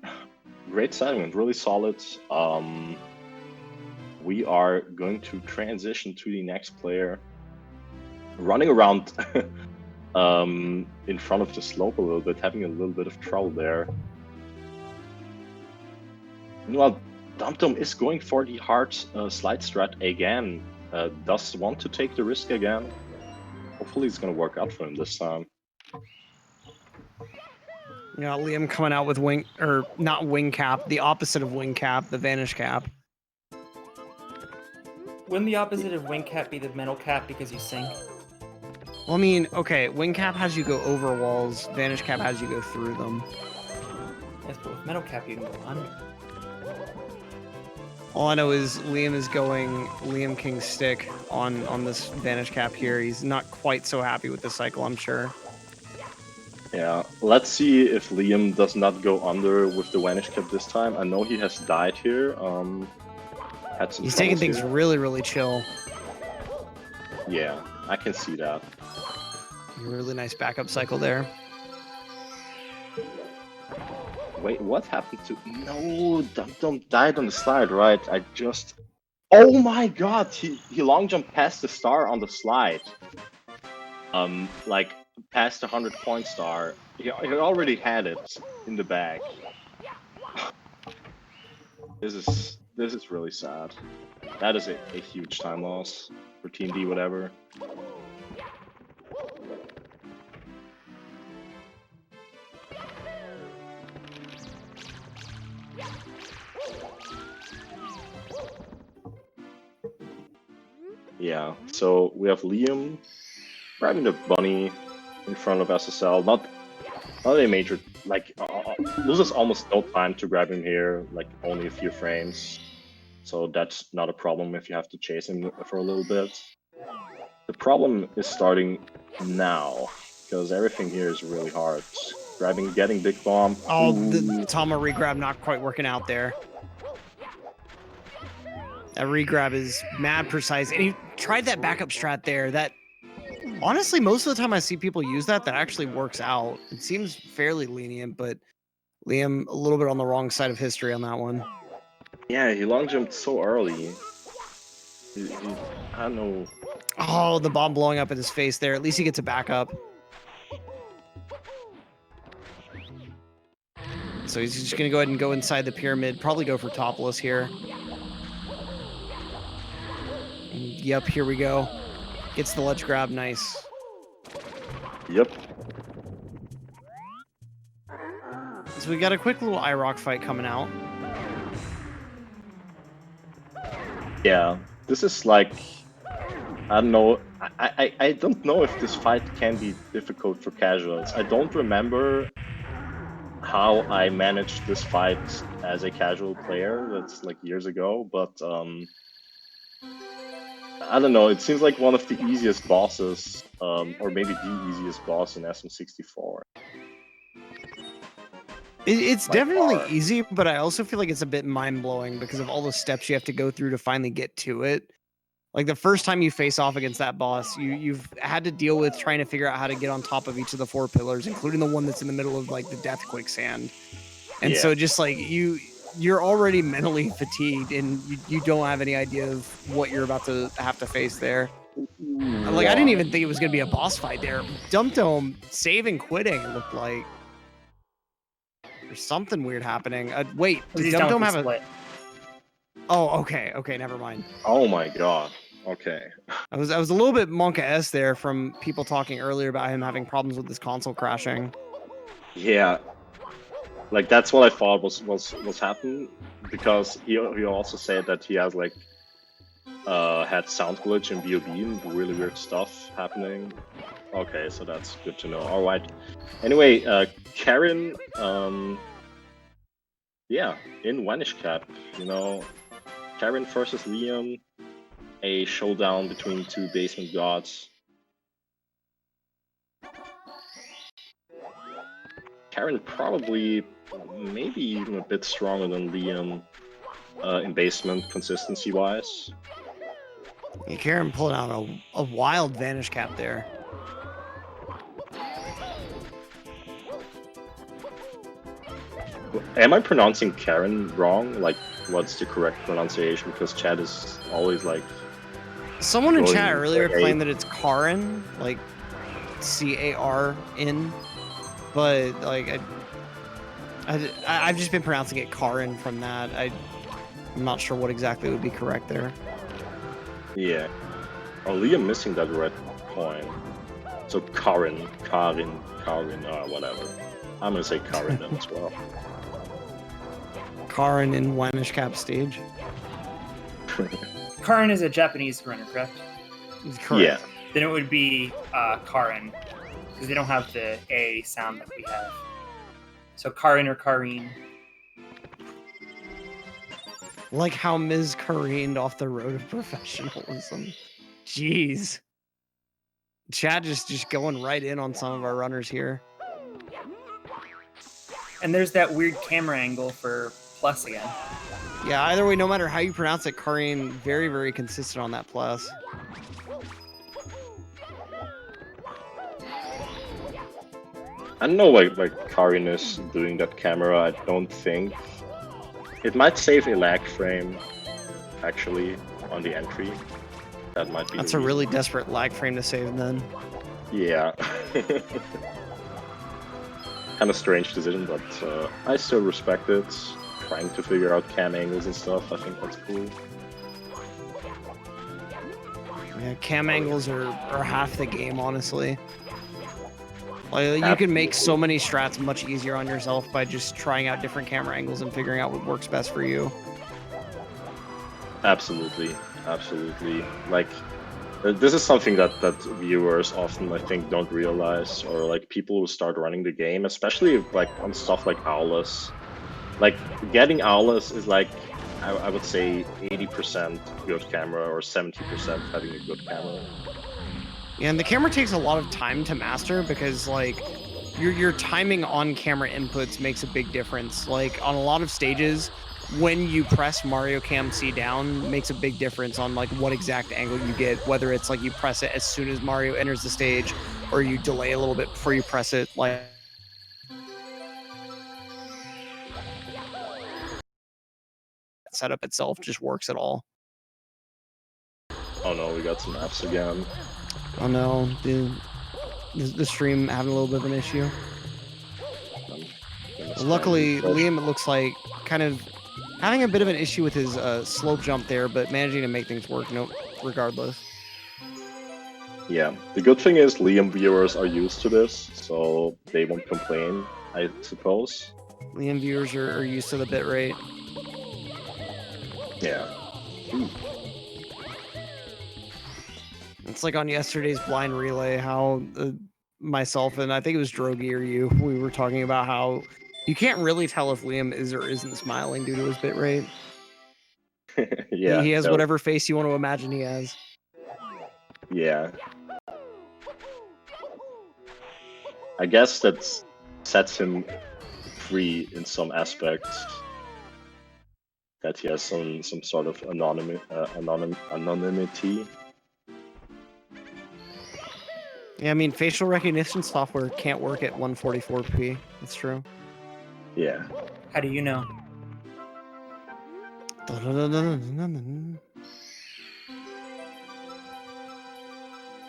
great segment, really solid. We are going to transition to the next player. Running around in front of the slope a little bit, having a little bit of trouble there. Meanwhile, Dumptum is going for the hard slide strat again. Does want to take the risk again. Hopefully it's going to work out for him this time. Yeah, Liam coming out with wing, or not wing cap, the opposite of wing cap, the vanish cap. Wouldn't the opposite of wing cap be the metal cap because you sink? Well, I mean, okay, wing cap has you go over walls, vanish cap has you go through them. Yes, but with metal cap you can go under. All I know is Liam is going Liam King stick on this vanish cap here. He's not quite so happy with this cycle, I'm sure. Yeah, let's see if Liam does not go under with the vanish cap this time. I know he has died here. Had some He's taking things here. really, really chill. Yeah, I can see that. Really nice backup cycle there. Wait, what happened to... No, Dum Dum died on the slide, right? I just... Oh my god, he long jumped past the star on the slide. Like, past the 100-point star. He already had it in the bag. This is really sad. That is a huge time loss for Team D, whatever. Yeah, so we have Liam grabbing the bunny in front of SSL. Not a major, like, loses almost no time to grab him here, like only a few frames. So that's not a problem if you have to chase him for a little bit. The problem is starting now, because everything here is really hard. Getting big bomb. Oh, the Tama regrab not quite working out there. That regrab is mad precise. And he tried that backup strat there. That honestly, most of the time I see people use that actually works out. It seems fairly lenient, but Liam a little bit on the wrong side of history on that one. Yeah, he long jumped so early. I don't know. Oh, the bomb blowing up in his face there. At least he gets a backup. So he's just going to go ahead and go inside the pyramid. Probably go for topless here. And yep, here we go. Gets the ledge grab. Nice. Yep. So we got a quick little IROC fight coming out. Yeah, this is like, I don't know. I don't know if this fight can be difficult for casuals. I don't remember how I managed this fight as a casual player. That's like years ago, but I don't know. It seems like one of the easiest bosses, or maybe the easiest boss in SM64. It's definitely easy, but I also feel like it's a bit mind-blowing because of all the steps you have to go through to finally get to it. Like the first time you face off against that boss, you've had to deal with trying to figure out how to get on top of each of the 4 pillars, including the one that's in the middle of like the death quicksand. And so just like you're already mentally fatigued and you don't have any idea of what you're about to have to face there. Like I didn't even think it was going to be a boss fight there. Dum Dum saving quitting, it looked like. There's something weird happening. Wait, does Dum Dum have a split? Oh, okay, never mind. Oh my god. Okay. I was a little bit Monka-esque there from people talking earlier about him having problems with his console crashing. Yeah. Like that's what I thought was happening, because he also said that he has like had sound glitch in VOB and really weird stuff happening. Okay, so that's good to know. All right. Anyway, Karen, yeah, in Vanish Cap, you know, Karen versus Liam, a showdown between 2 basement gods. Karen probably, maybe even a bit stronger than Liam in basement consistency-wise. Yeah, Karen pulling out a wild Vanish Cap there. Am I pronouncing Karen wrong? Like, what's the correct pronunciation? Because chat is always like... Someone in chat earlier claimed that it's Karin, like C-A-R-N, but like I've just been pronouncing it Karin from that. I'm not sure what exactly would be correct there. Yeah. Oh, Liam missing that red coin. So Karin, whatever. I'm gonna say Karin then as well. Karin in Vanish Cap stage. Karin is a Japanese runner, correct? Correct. Yeah. Then it would be Karin, because they don't have the A sound that we have. So Karin or Karine. Like how Ms. careened off the road of professionalism. Jeez. Chad just going right in on some of our runners here. And there's that weird camera angle for plus again. Yeah, either way, no matter how you pronounce it, Karine, very, very consistent on that plus. I don't know why Karin is doing that camera. I don't think it might save a lag frame actually on the entry. That might be. That's a really desperate lag frame to save then. Yeah. Kind of strange decision, but I still respect it. Trying to figure out cam angles and stuff. I think that's cool. Yeah, cam angles are half the game, honestly. Like, you can make so many strats much easier on yourself by just trying out different camera angles and figuring out what works best for you. Absolutely, absolutely. Like, this is something that viewers often, I think, don't realize, or like people who start running the game, especially like on stuff like Owlus. Like, getting Owlus is like, I would say 80% good camera or 70% having a good camera. Yeah, and the camera takes a lot of time to master because like your timing on camera inputs makes a big difference. Like on a lot of stages, when you press Mario Cam C down makes a big difference on like what exact angle you get, whether it's like you press it as soon as Mario enters the stage or you delay a little bit before you press it. Like setup itself just works at all. Oh no, we got some apps again. Oh no, the stream having a little bit of an issue. Luckily, Liam, it looks like, kind of having a bit of an issue with his slope jump there, but managing to make things work regardless. Yeah, the good thing is Liam viewers are used to this, so they won't complain, I suppose. Liam viewers are used to the bitrate. Yeah. Ooh. It's like on yesterday's blind relay, how myself and I think it was Drogi or you, we were talking about how you can't really tell if Liam is or isn't smiling due to his bitrate. Yeah. He has whatever face you want to imagine he has. Yeah. I guess that sets him free in some aspects. That he has some sort of anonymity. Yeah, I mean, facial recognition software can't work at 144p. That's true. Yeah. How do you know?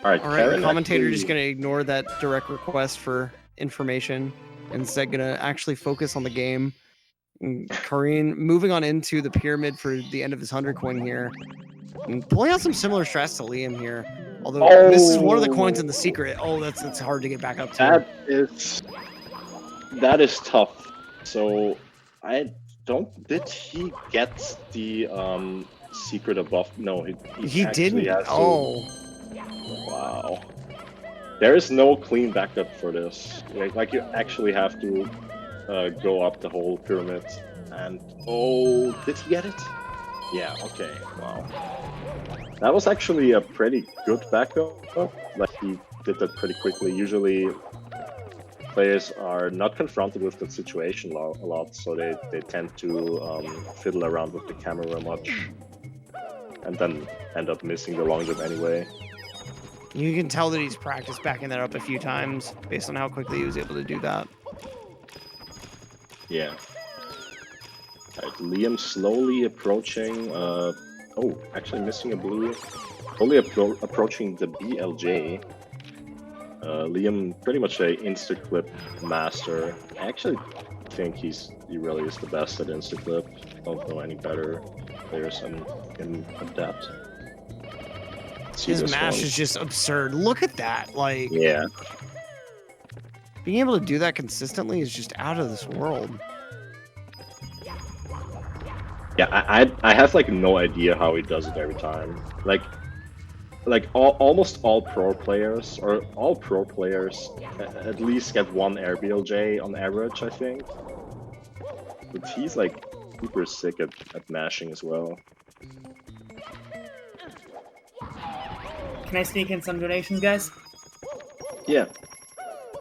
Alright, the commentator just going to ignore that direct request for information and instead going to actually focus on the game. And Karin moving on into the pyramid for the end of his 100 coin here. And pulling out some similar strats to Liam here. Although this is one of the coins in the secret. Oh, that's hard to get back up to. That is tough. So I don't. Did he get the secret above? No, he didn't. Oh. Wow. There is no clean backup for this. Like you actually have to go up the whole pyramid. And oh, did he get it? Yeah. Okay. Wow. That was actually a pretty good backup. Like he did that pretty quickly. Usually players are not confronted with that situation a lot, so they tend to fiddle around with the camera much and then end up missing the long jump anyway. You can tell that he's practiced backing that up a few times based on how quickly he was able to do that. Yeah. Alright, Liam slowly approaching, oh, actually missing a blue. Slowly approaching the BLJ. Liam, pretty much a insta-clip master. I actually think he really is the best at insta-clip. Don't know any better players can adapt. His mash is just absurd. Look at that. Like, yeah. Being able to do that consistently is just out of this world. Yeah, I have like no idea how he does it every time. Like almost all pro players, or all pro players, at least get one air BLJ on average, I think. But he's like super sick at mashing as well. Can I sneak in some donations, guys? Yeah.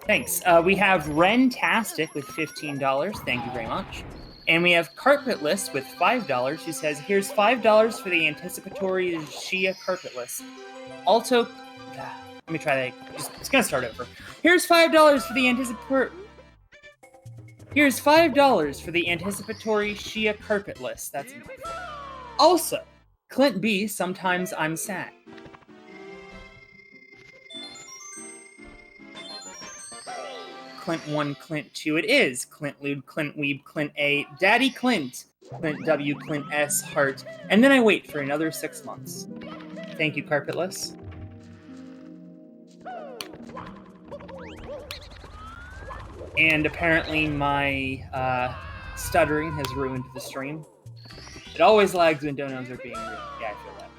Thanks. We have Rentastic with $15. Thank you very much. And we have Carpetless with $5, who says, here's $5 for the anticipatory Shia Carpetless. Also, let me try that. It's going to start over. Here's $5 for the Here's $5 for the anticipatory Shia carpet list. That's enough. Also, Clint B, sometimes I'm sad. Clint 1, Clint 2 it is. Clint Lude, Clint Weeb, Clint A, Daddy Clint, Clint W, Clint S, Heart, and then I wait for another 6 months. Thank you, Carpetless. And apparently my stuttering has ruined the stream. It always lags when donos are being ruined. Yeah, I feel that.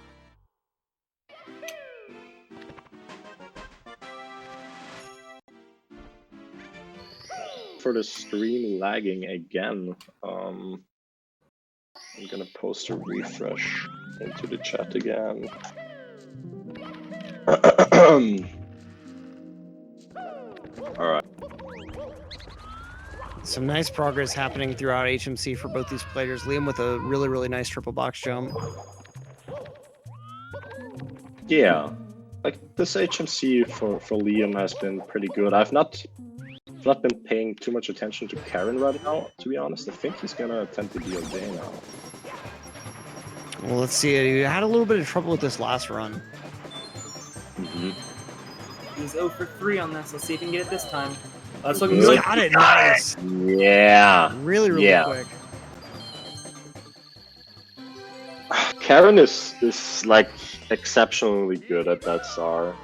For the stream lagging again, I'm gonna post a refresh into the chat again. Alright. Some nice progress happening throughout HMC for both these players. Liam with a really, really nice triple box jump. Yeah. Like this HMC for Liam has been pretty good. I've not been paying too much attention to Karen right now, to be honest. I think he's gonna attempt the DOJ now. Well, let's see. He had a little bit of trouble with this last run. He's 0 for 3 on this. Let's see if he can get it this time. That's looking He's good. got it. Nice. Yeah. Really, really Yeah. quick. Karen is like exceptionally good at that star.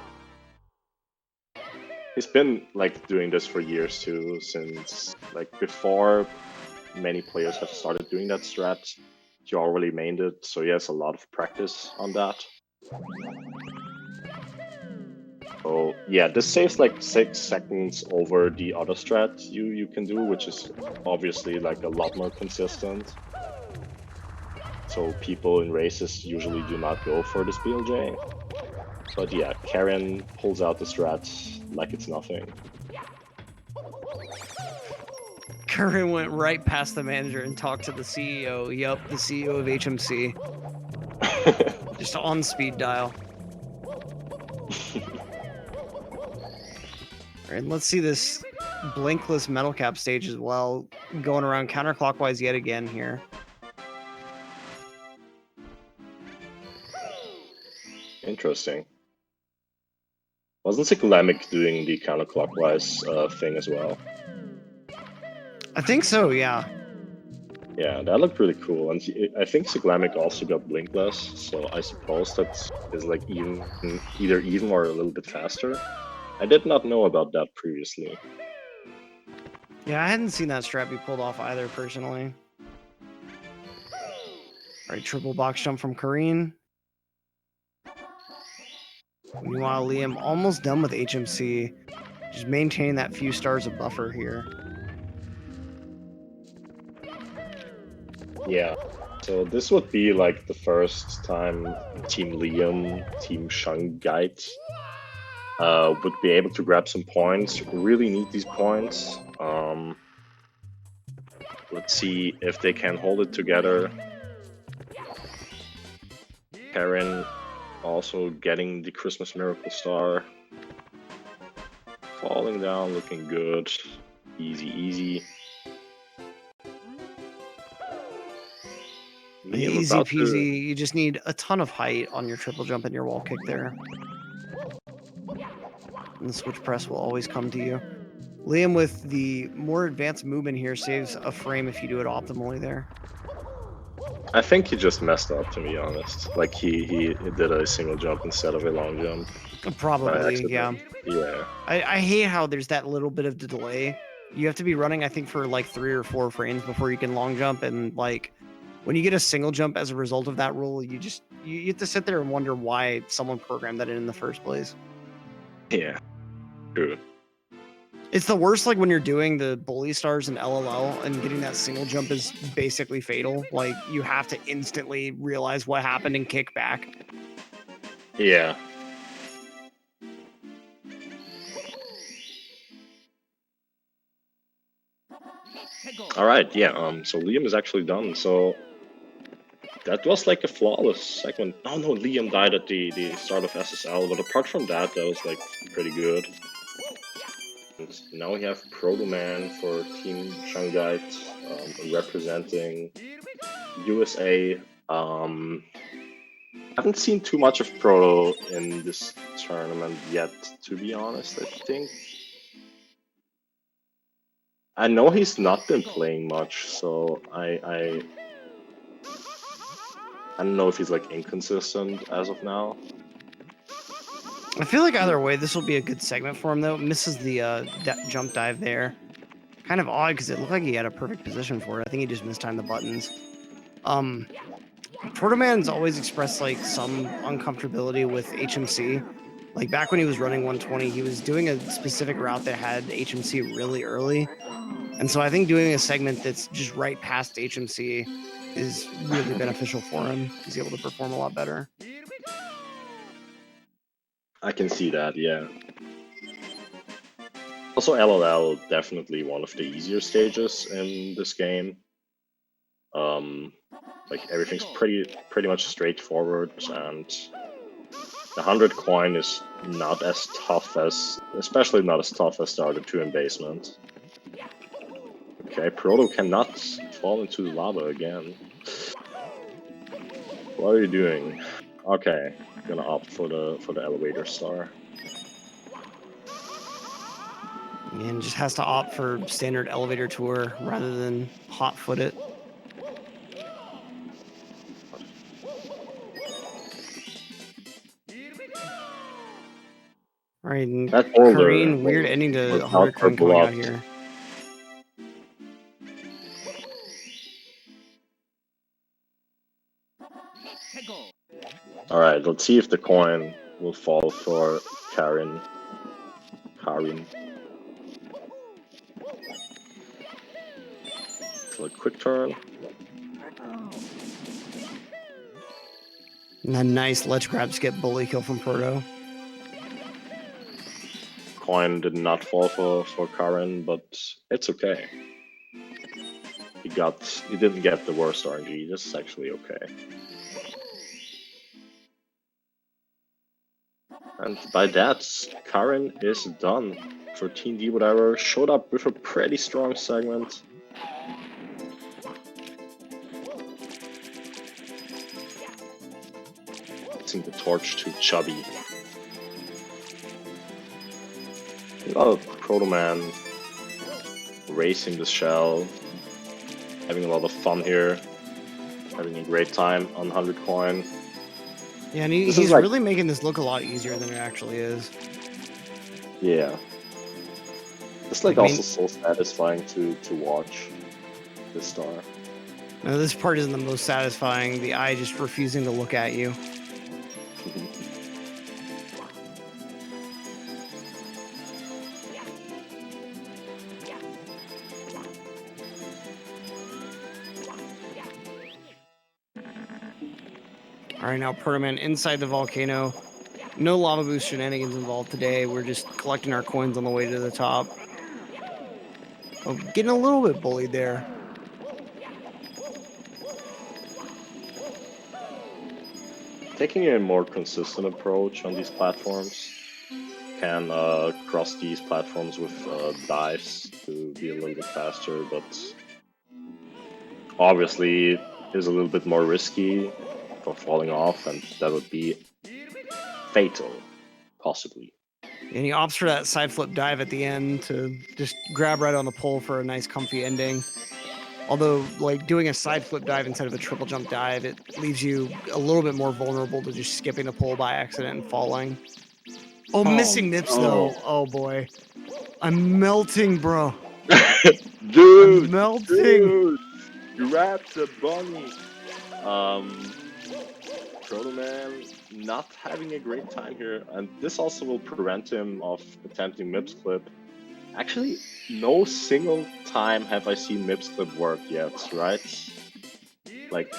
He's been like doing this for years too, since like before many players have started doing that strat. He already mained it, so he has a lot of practice on that. So yeah, this saves like 6 seconds over the other strat you can do, which is obviously like a lot more consistent. So people in races usually do not go for this BLJ. But yeah, Karen pulls out the strat like it's nothing. Karen went right past the manager and talked to the CEO. Yup, the CEO of HMC. Just on speed dial. And let's see this blinkless metal cap stage as well, going around counterclockwise yet again here. Interesting. Wasn't Cyclamic doing the counterclockwise thing as well? I think so, yeah. Yeah, that looked really cool. And I think Cyclamic also got blinkless, so I suppose that is like either even or a little bit faster. I did not know about that previously. Yeah, I hadn't seen that strat be pulled off either, personally. Alright, triple box jump from Kareen. Meanwhile, Liam almost done with HMC. Just maintaining that few stars of buffer here. Yeah, so this would be like the first time Team Liam, Team Shungite would be able to grab some points. We really need these points. Let's see if they can hold it together. Karen also getting the Christmas Miracle Star. Falling down, looking good. Easy, easy. Easy peasy. You just need a ton of height on your triple jump and your wall kick there. And the switch press will always come to you. Liam with the more advanced movement here saves a frame if you do it optimally there. I think he just messed up, to be honest. Like he did a single jump instead of a long jump. Probably, yeah. Yeah. I hate how there's that little bit of delay. You have to be running, I think, for like 3 or 4 frames before you can long jump, and like when you get a single jump as a result of that rule, you have to sit there and wonder why someone programmed that in the first place. Yeah. True. It's the worst, like when you're doing the bully stars and LLL and getting that single jump is basically fatal. Like you have to instantly realize what happened and kick back. Yeah. All right, yeah. So Liam is actually done. So that was like a flawless segment. Oh no, Liam died at the start of SSL, but apart from that, that was like pretty good. And now we have Proto Man for Team Shungite representing USA. Haven't seen too much of Proto in this tournament yet, to be honest. I think I know he's not been playing much, so I don't know if he's like inconsistent as of now. I feel like either way, this will be a good segment for him, though. Misses the jump dive there. Kind of odd, because it looked like he had a perfect position for it. I think he just mistimed the buttons. Protoman's always expressed, like, some uncomfortability with HMC. Like, back when he was running 120, he was doing a specific route that had HMC really early. And so I think doing a segment that's just right past HMC is really beneficial for him. He's able to perform a lot better. I can see that, yeah. Also, LLL definitely one of the easier stages in this game. Like everything's pretty much straightforward, and the 100 coin is not as tough as, especially not as tough as the other two in basement. Okay, Proto cannot fall into the lava again. What are you doing? Okay, gonna opt for the elevator star. And just has to opt for standard elevator tour rather than hot foot it. All right, and Kareen, weird ending to 100 coin coming out here. Alright, let's see if the coin will fall for Karin. So a quick turn. And a nice ledge grab skip bully kill from Proto. Coin did not fall for Karin, but it's okay. He didn't get the worst RNG, this is actually okay. And by that, Karin is done for Team Dwhatever. Showed up with a pretty strong segment. Passing the torch to Chubby. A lot of Proto Man racing the shell, having a lot of fun here, having a great time on 100 coin. Yeah, and he's like, really making this look a lot easier than it actually is. Yeah. It's like also so satisfying to watch this star. No, this part isn't the most satisfying. The eye just refusing to look at you. All right, now Protoman inside the volcano. No lava boost shenanigans involved today. We're just collecting our coins on the way to the top. Oh, getting a little bit bullied there. Taking a more consistent approach on these platforms. Can cross these platforms with dives to be a little bit faster, but obviously is a little bit more risky for falling off, and that would be fatal, possibly. And he opts for that side flip dive at the end to just grab right on the pole for a nice comfy ending. Although, like, doing a side flip dive instead of a triple jump dive, it leaves you a little bit more vulnerable to just skipping a pole by accident and falling. Oh, missing nips though. Oh boy. I'm melting, bro. Dude! I'm melting. Dude! Grab the bunny! Proto Man not having a great time here, and this also will prevent him of attempting Mips Clip. Actually, no single time have I seen Mips Clip work yet, right? Like,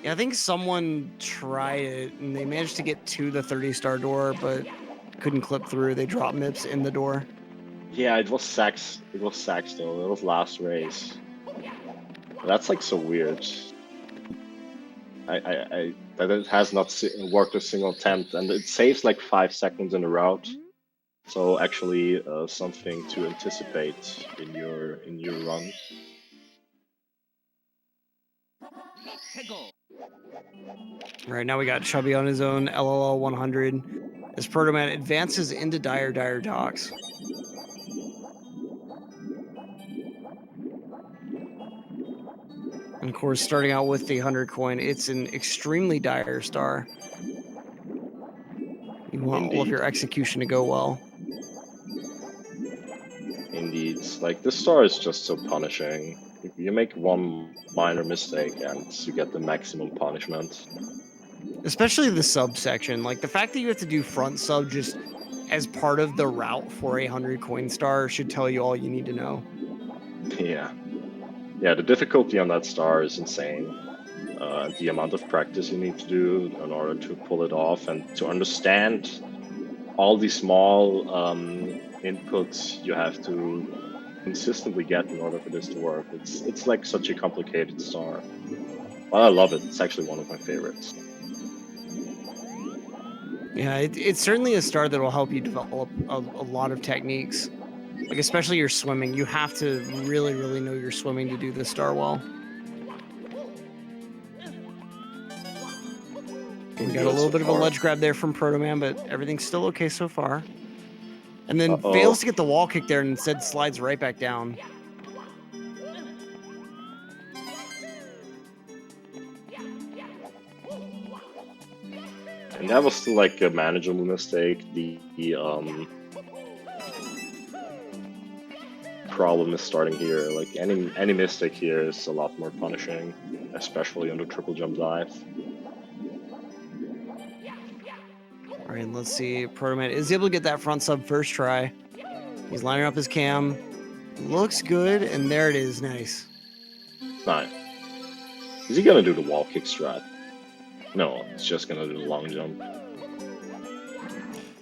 yeah, I think someone tried it and they managed to get to the 30-star door, but couldn't clip through. They dropped Mips in the door. Yeah, it was Sax. It was Sax though. It was last race. That's like so weird. That it has not worked a single attempt, and it saves like 5 seconds in the route. So actually, something to anticipate in your run. Right now we got Chubby on his own LLL 100 as Protoman advances into Dire Docks. And of course, starting out with the 100 coin, it's an extremely dire star. You want all of your execution to go well. Indeed, like this star is just so punishing. You make one minor mistake and you get the maximum punishment. Especially the subsection. Like the fact that you have to do front sub just as part of the route for a 100 coin star should tell you all you need to know. Yeah. Yeah, the difficulty on that star is insane. The amount of practice you need to do in order to pull it off and to understand all these small inputs you have to consistently get in order for this to work. It's like such a complicated star. But I love it. It's actually one of my favorites. Yeah, it's certainly a star that will help you develop a lot of techniques. Like especially your swimming. You have to really, really know your swimming to do this star well. We got a little bit of a ledge grab there from Protoman, but everything's still okay so far. And then fails to get the wall kick there and instead slides right back down. And that was still like a manageable mistake. The problem is starting here. Like any mistake here is a lot more punishing, especially on the triple jump dive. All right, let's see. Protoman is able to get that front sub first try. He's lining up his cam. Looks good, and there it is. Nice. Nice. Is he gonna do the wall kick strat? No, it's just gonna do the long jump.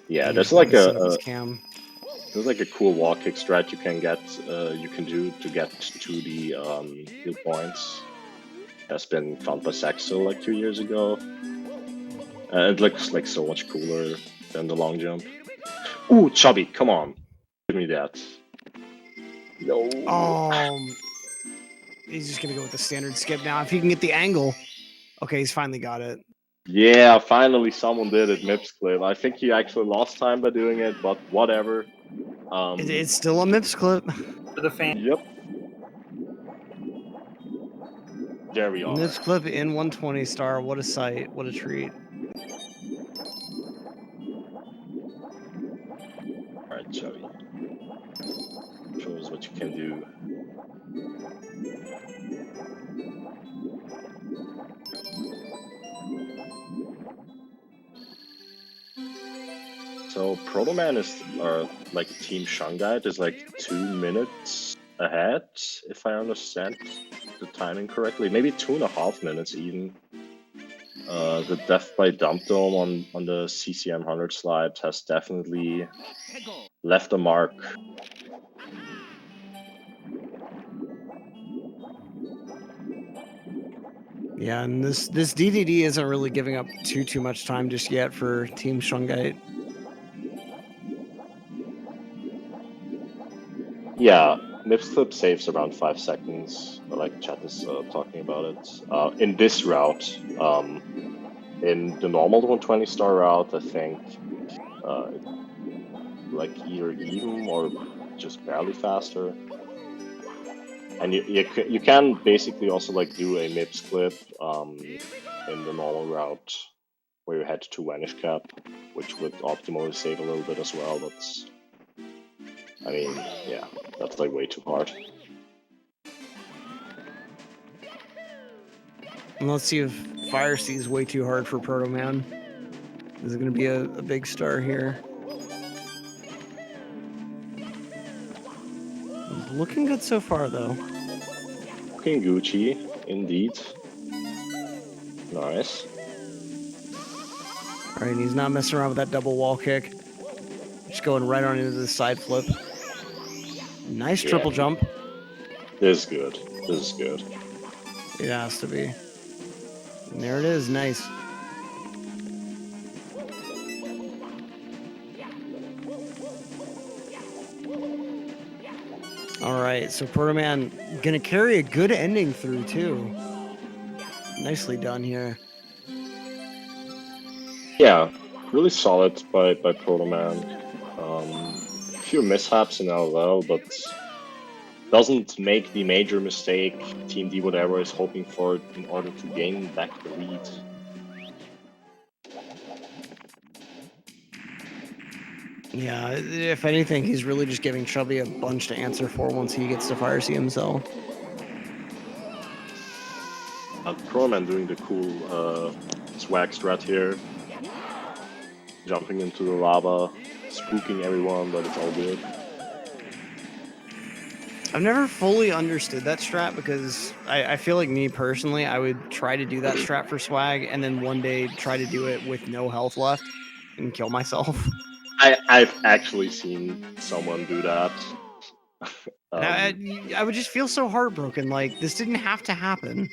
Yeah, there's like there's like a cool wall kick strat you can get you can do to get to the heal points. That's been found by Saxo like 2 years ago. It looks like so much cooler than the long jump. Ooh, Chubby, come on. Give me that. No. He's just going to go with the standard skip now. If he can get the angle. Okay, he's finally got it. Yeah, finally someone did it, Mips clip. I think he actually lost time by doing it, but whatever. It's still a Mips clip. For the fan. Yep. There we are. Mips clip in 120 star. What a sight. What a treat. Alright, Chubby. Show us what you can do. So Protoman is, like Team Shungite is like 2 minutes ahead, if I understand the timing correctly. Maybe 2.5 minutes even. The Death by Dump Dome on the CCM 100 slide has definitely left a mark. Yeah, and this DDD isn't really giving up too much time just yet for Team Shungite. Yeah, Mips clip saves around 5 seconds, like chat is talking about it. In this route, in the normal 120 star route, I think like either even or just barely faster. And you can basically also like do a Mips clip in the normal route where you head to Vanish Cap, which would optimally save a little bit as well, but I mean, yeah, that's like way too hard. And let's see if Fire Sea is way too hard for Protoman. Is it going to be a big star here? Looking good so far, though. Looking Gucci, indeed. Nice. All right, and he's not messing around with that double wall kick. Just going right on into the side flip. Nice triple jump. This is good. This is good. It has to be. And there it is. Nice. All right, so Proto-Man gonna carry a good ending through too. Nicely done here. Yeah, really solid by Proto-Man. A few mishaps in LL, but doesn't make the major mistake Team Dwhatever is hoping for in order to gain back the lead. Yeah, if anything, he's really just giving Chubby a bunch to answer for once he gets to Fire Sea himself. Proto-Man doing the cool swag strat here. Jumping into the lava, spooking everyone, but it's all good. I've never fully understood that strat because I feel like me personally, I would try to do that strat for swag and then one day try to do it with no health left and kill myself. I've actually seen someone do that. I would just feel so heartbroken. Like, this didn't have to happen.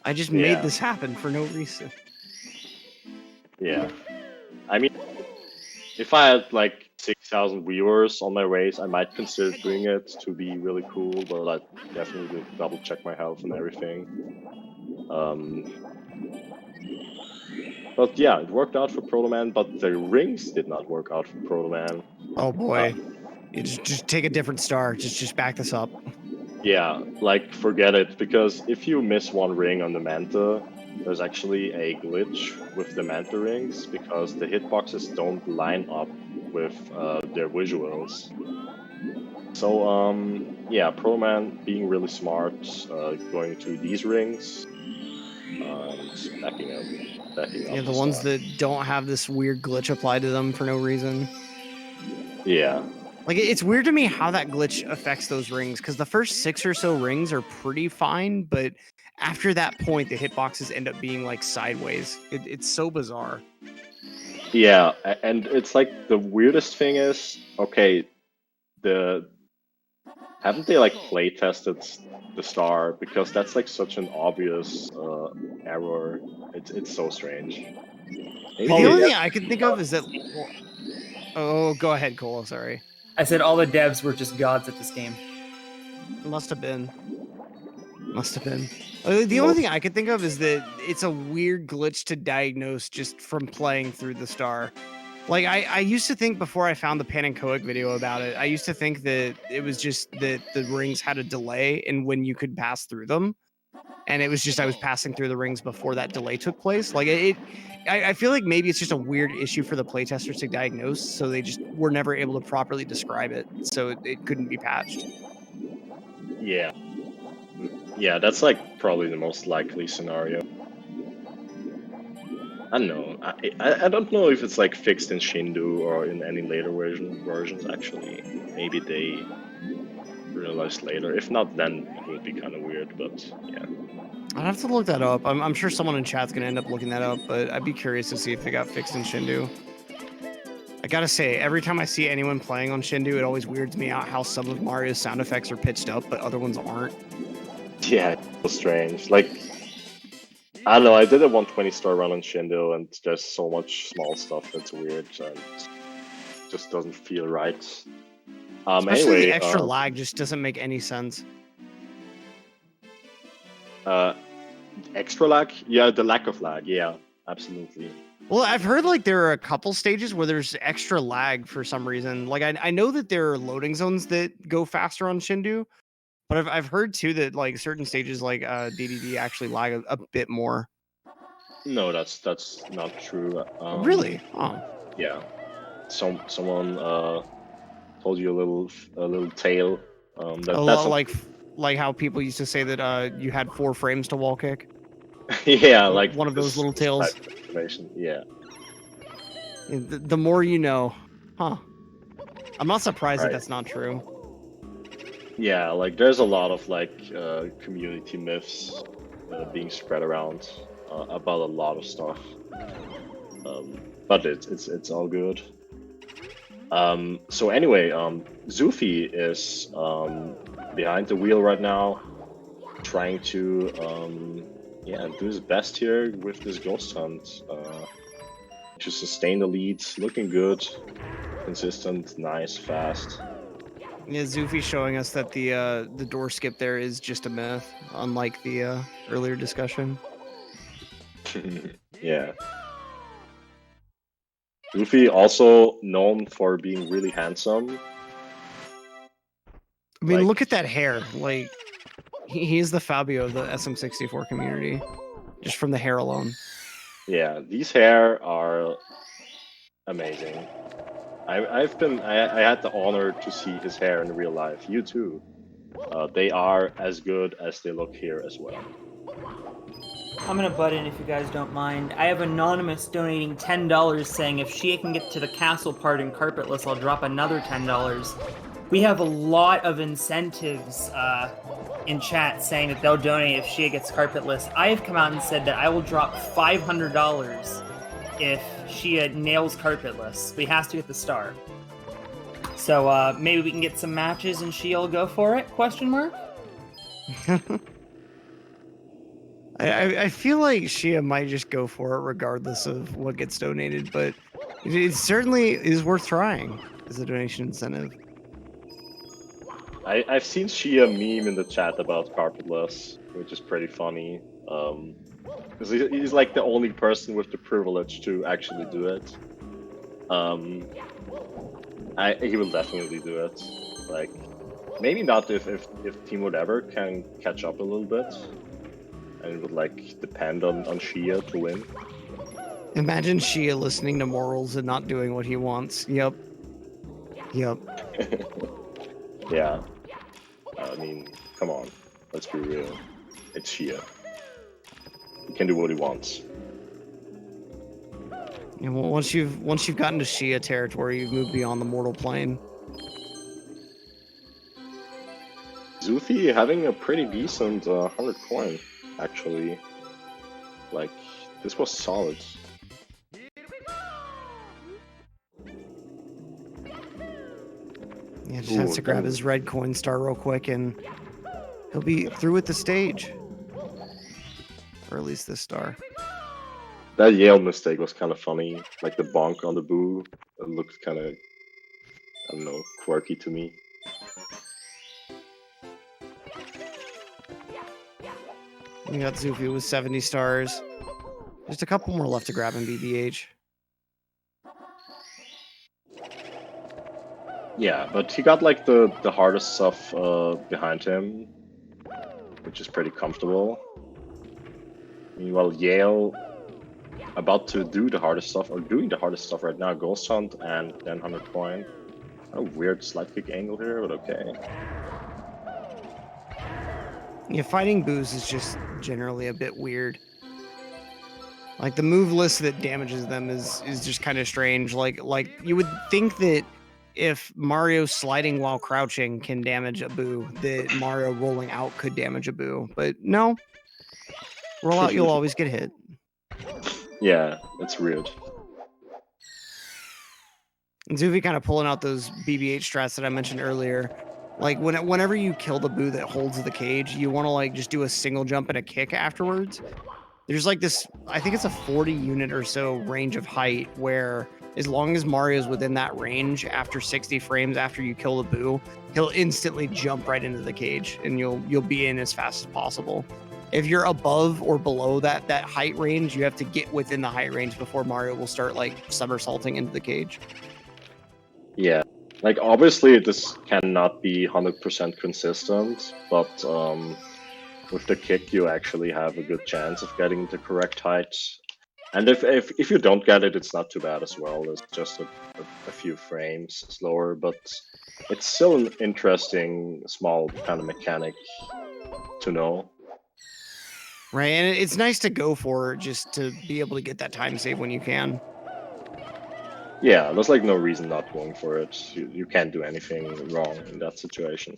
I just made Yeah. this happen for no reason. Yeah. I mean, if I had like 6,000 viewers on my race, I might consider doing it to be really cool, but I definitely double check my health and everything. But yeah, it worked out for Proto-Man, but the rings did not work out for Proto-Man. Oh boy. You just take a different star. Just back this up. Yeah, like forget it, because if you miss one ring on the Manta, there's actually a glitch with the Manta rings because the hitboxes don't line up with their visuals. So yeah, Proto-Man being really smart, going to these rings, and backing up. Yeah, the ones that don't have this weird glitch applied to them for no reason. Yeah. Like, it's weird to me how that glitch affects those rings, because the first 6 or so rings are pretty fine, but after that point, the hitboxes end up being like sideways. It's so bizarre. Yeah, and it's like the weirdest thing is, okay, haven't they like play tested the star, because that's like such an obvious error. It's so strange. Maybe The only thing I can think of is that. Oh, go ahead, Cole. Sorry. I said all the devs were just gods at this game. Must have been. Must have been. The only thing I could think of is that it's a weird glitch to diagnose just from playing through the star. Like, I used to think before I found the Panenkoic video about it, I used to think that it was just that the rings had a delay in when you could pass through them. And it was just I was passing through the rings before that delay took place. Like, I feel like maybe it's just a weird issue for the playtesters to diagnose, so they just were never able to properly describe it, so it couldn't be patched. Yeah. Yeah, that's like probably the most likely scenario. I don't know. I don't know if it's like fixed in Shindu or in any later versions actually. Maybe they realized later. If not, then it would be kind of weird, but yeah. I'd have to look that up. I'm sure someone in chat's gonna end up looking that up, but I'd be curious to see if it got fixed in Shindu. I gotta say, every time I see anyone playing on Shindu, it always weirds me out how some of Mario's sound effects are pitched up, but other ones aren't. Yeah, it's strange. Like, I don't know, I did a 120 star run on Shindu, and there's so much small stuff that's weird and just doesn't feel right. Especially anyway, the extra lag just doesn't make any sense. Extra lag? Yeah, the lack of lag. Yeah, absolutely. Well, I've heard like there are a couple stages where there's extra lag for some reason. Like I know that there are loading zones that go faster on Shindu, but I've heard too that like certain stages like DDD actually lag a bit more. No, that's not true. Really? Oh. Yeah. Someone told you a little tale. That's like how people used to say that you had 4 frames to wall kick. Yeah, like one of those little tales. Yeah. The more you know, huh? I'm not surprised that that's not true. Yeah, like there's a lot of like community myths being spread around about a lot of stuff, but it's all good. So anyway, Zufi is behind the wheel right now, trying to do his best here with this ghost hunt to sustain the lead. Looking good, consistent, nice, fast. Yeah, Zufi showing us that the door skip there is just a myth, unlike the earlier discussion. Yeah. Goofy also known for being really handsome. I mean, Like- look at that hair. Like, he's the Fabio of the SM64 community, just from the hair alone. Yeah, these hair are amazing. I had the honor to see his hair in real life. You too. They are as good as they look here as well. I'm gonna butt in if you guys don't mind. I have Anonymous donating $10 saying if Shia can get to the castle part in Carpetless, I'll drop another $10. We have a lot of incentives in chat saying that they'll donate if Shia gets Carpetless. I have come out and said that I will drop $500 if Shia nails Carpetless. But he has to get the star. So maybe we can get some matches and Shia will go for it? Question mark? I feel like Shia might just go for it regardless of what gets donated, but it certainly is worth trying as a donation incentive. I've seen Shia meme in the chat about Carpetless, which is pretty funny. Because he's like the only person with the privilege to actually do it. He will definitely do it. Like, maybe not if Team Whatever can catch up a little bit. And it would like depend on Shia to win. Imagine Shia listening to morals and not doing what he wants. Yep. Yeah. I mean, come on. Let's be real. It's Shia. He can do what he wants. Yeah, well, once you've gotten to Shia territory, you've moved beyond the mortal plane. Zufi having a pretty decent 100 coin, actually. Like, this was solid. Yeah, just has to grab his red coin star real quick and he'll be through with the stage. Or at least this star. That Yale mistake was kind of funny. Like the bonk on the boo. It looked kind of, I don't know, quirky to me. We got Zufi with 70 stars. Just a couple more left to grab in BBH. Yeah, but he got like the hardest stuff behind him, which is pretty comfortable. Meanwhile, Yale about to do the hardest stuff, or doing the hardest stuff right now, Ghost Hunt and then 100 coin. A weird slide kick angle here, but okay. Yeah, fighting boos is just generally a bit weird. Like the move list that damages them is just kind of strange. Like you would think that if Mario sliding while crouching can damage a boo, that Mario rolling out could damage a boo. But no. Roll out, you'll always get hit. Yeah, it's weird. And Zufi kind of pulling out those BB-8 strats that I mentioned earlier. Like whenever you kill the boo that holds the cage, you want to like just do a single jump and a kick afterwards. There's like this, I think it's a 40 unit or so range of height where as long as Mario's within that range after 60 frames after you kill the boo, he'll instantly jump right into the cage and you'll be in as fast as possible. If you're above or below that height range, you have to get within the height range before Mario will start like somersaulting into the cage. Yeah, like obviously this cannot be 100% consistent, but with the kick you actually have a good chance of getting the correct height. And if you don't get it, it's not too bad as well. It's just a few frames slower, but it's still an interesting small kind of mechanic to know. Right, and it's nice to go for just to be able to get that time save when you can. Yeah, there's like no reason not going for it. You can't do anything wrong in that situation.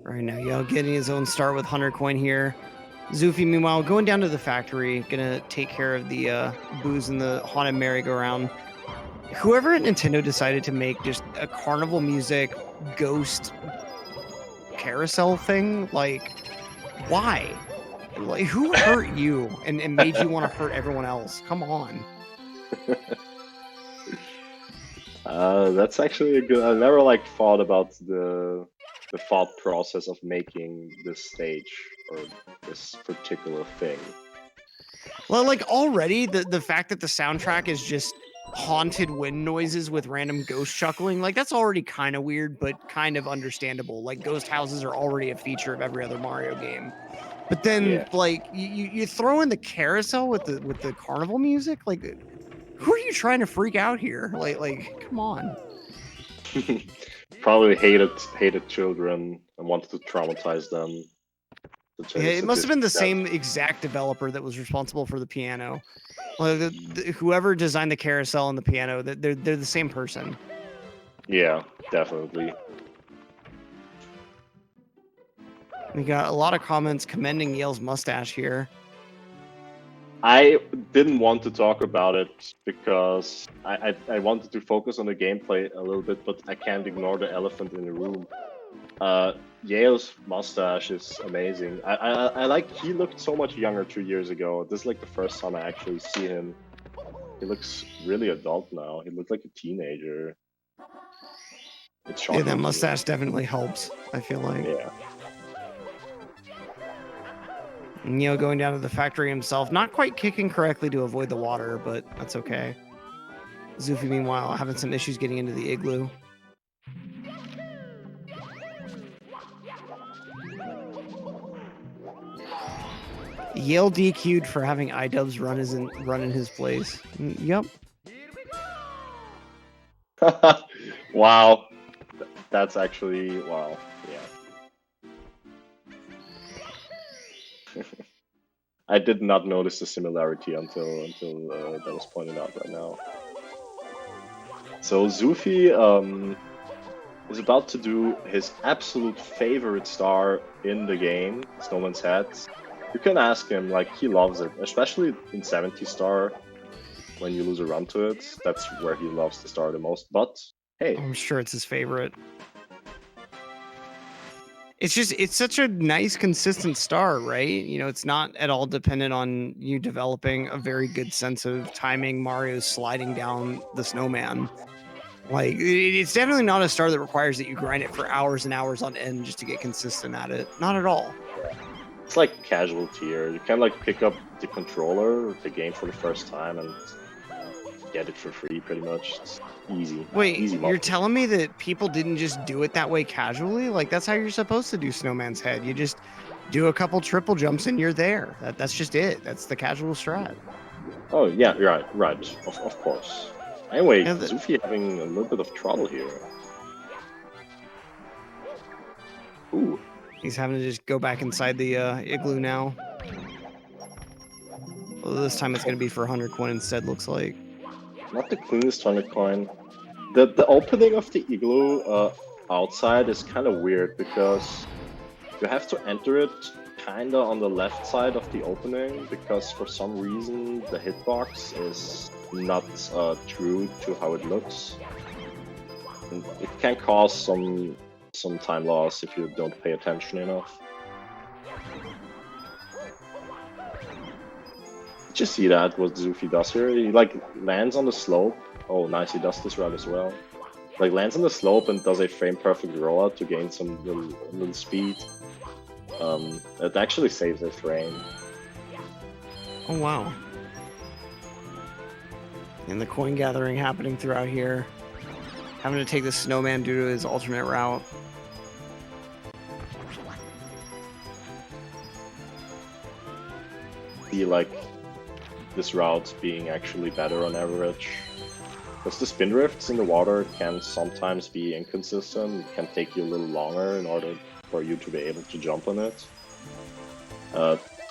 Right now, Yale getting his own start with 100 coin here. Zufi, meanwhile, going down to the factory, gonna take care of the boos in the haunted merry-go-round. Whoever at Nintendo decided to make just a carnival music ghost carousel thing, like, why? Like, who hurt you and made you want to hurt everyone else? Come on. That's actually a good. I never like thought about the thought process of making this stage or this particular thing. Well, like already the fact that the soundtrack is just haunted wind noises with random ghost chuckling, like that's already kind of weird, but kind of understandable. Like ghost houses are already a feature of every other Mario game. But then Yeah. like you throw in the carousel with the carnival music, like who are you trying to freak out here? Like come on. Probably hated children and wanted to traumatize them. Yeah, it must have been the same exact developer that was responsible for the piano. Well, whoever designed the carousel and the piano, they're the same person. Yeah, definitely. We got a lot of comments commending Yale's mustache here. I didn't want to talk about it because I wanted to focus on the gameplay a little bit, but I can't ignore the elephant in the room. Yale's mustache is amazing. I like, he looked so much younger 2 years ago. This is like the first time I actually see him. He looks really adult now. He looked like a teenager. It's shocking. Yeah, that mustache definitely helps, I feel like. Yeah. Neo going down to the factory himself, not quite kicking correctly to avoid the water, but that's okay. Zufi, meanwhile, having some issues getting into the igloo. Yale DQ'd for having iDubbbz run in his place. Yep. Wow. That's actually, wow. Yeah. I did not notice the similarity until that was pointed out right now. So Zufi is about to do his absolute favorite star in the game, Snowman's Hat. You can ask him, like, he loves it, especially in 70 star. When you lose a run to it, that's where he loves the star the most. But hey, I'm sure it's his favorite. It's such a nice, consistent star, right? You know, it's not at all dependent on you developing a very good sense of timing Mario's sliding down the snowman. Like, it's definitely not a star that requires that you grind it for hours and hours on end just to get consistent at it. Not at all. It's like casual tier. You can like pick up the controller, the game for the first time, and get it for free, pretty much. It's easy. Wait, easy you're telling me that people didn't just do it that way casually? Like, that's how you're supposed to do Snowman's Head. You just do a couple triple jumps and you're there. That's just it. That's the casual strat. Oh, yeah, right. Of course. Anyway, Zufi having a little bit of trouble here. Ooh. He's having to just go back inside the igloo now. Well, this time it's going to be for 100 coin instead, looks like. Not the cleanest 100 coin. The opening of the igloo outside is kind of weird because you have to enter it kind of on the left side of the opening because for some reason the hitbox is not true to how it looks. And it can cause some time loss if you don't pay attention enough. Did you see that, what Zufi does here? He like lands on the slope. Oh nice, he does this right as well. Like lands on the slope and does a frame perfect rollout to gain some little speed. It actually saves a frame. Oh wow. And the coin gathering happening throughout here. Having to take the snowman due to his alternate route. See like this route being actually better on average. Because the spin drifts in the water can sometimes be inconsistent. It can take you a little longer in order for you to be able to jump on it.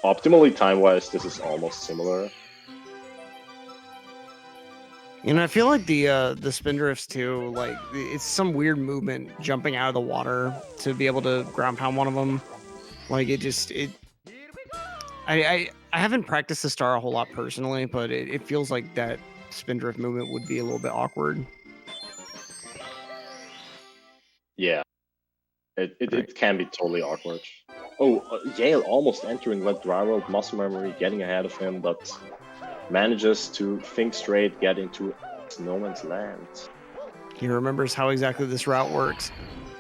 Optimally time-wise, this is almost similar. And I feel like the spin drifts too, like it's some weird movement jumping out of the water to be able to ground pound one of them. Like I haven't practiced the star a whole lot personally, but it feels like that spin drift movement would be a little bit awkward. Yeah, it can be totally awkward. Oh, Yale almost entering that dry world muscle memory, getting ahead of him, but manages to think straight, get into Snowman's Land. He remembers how exactly this route works.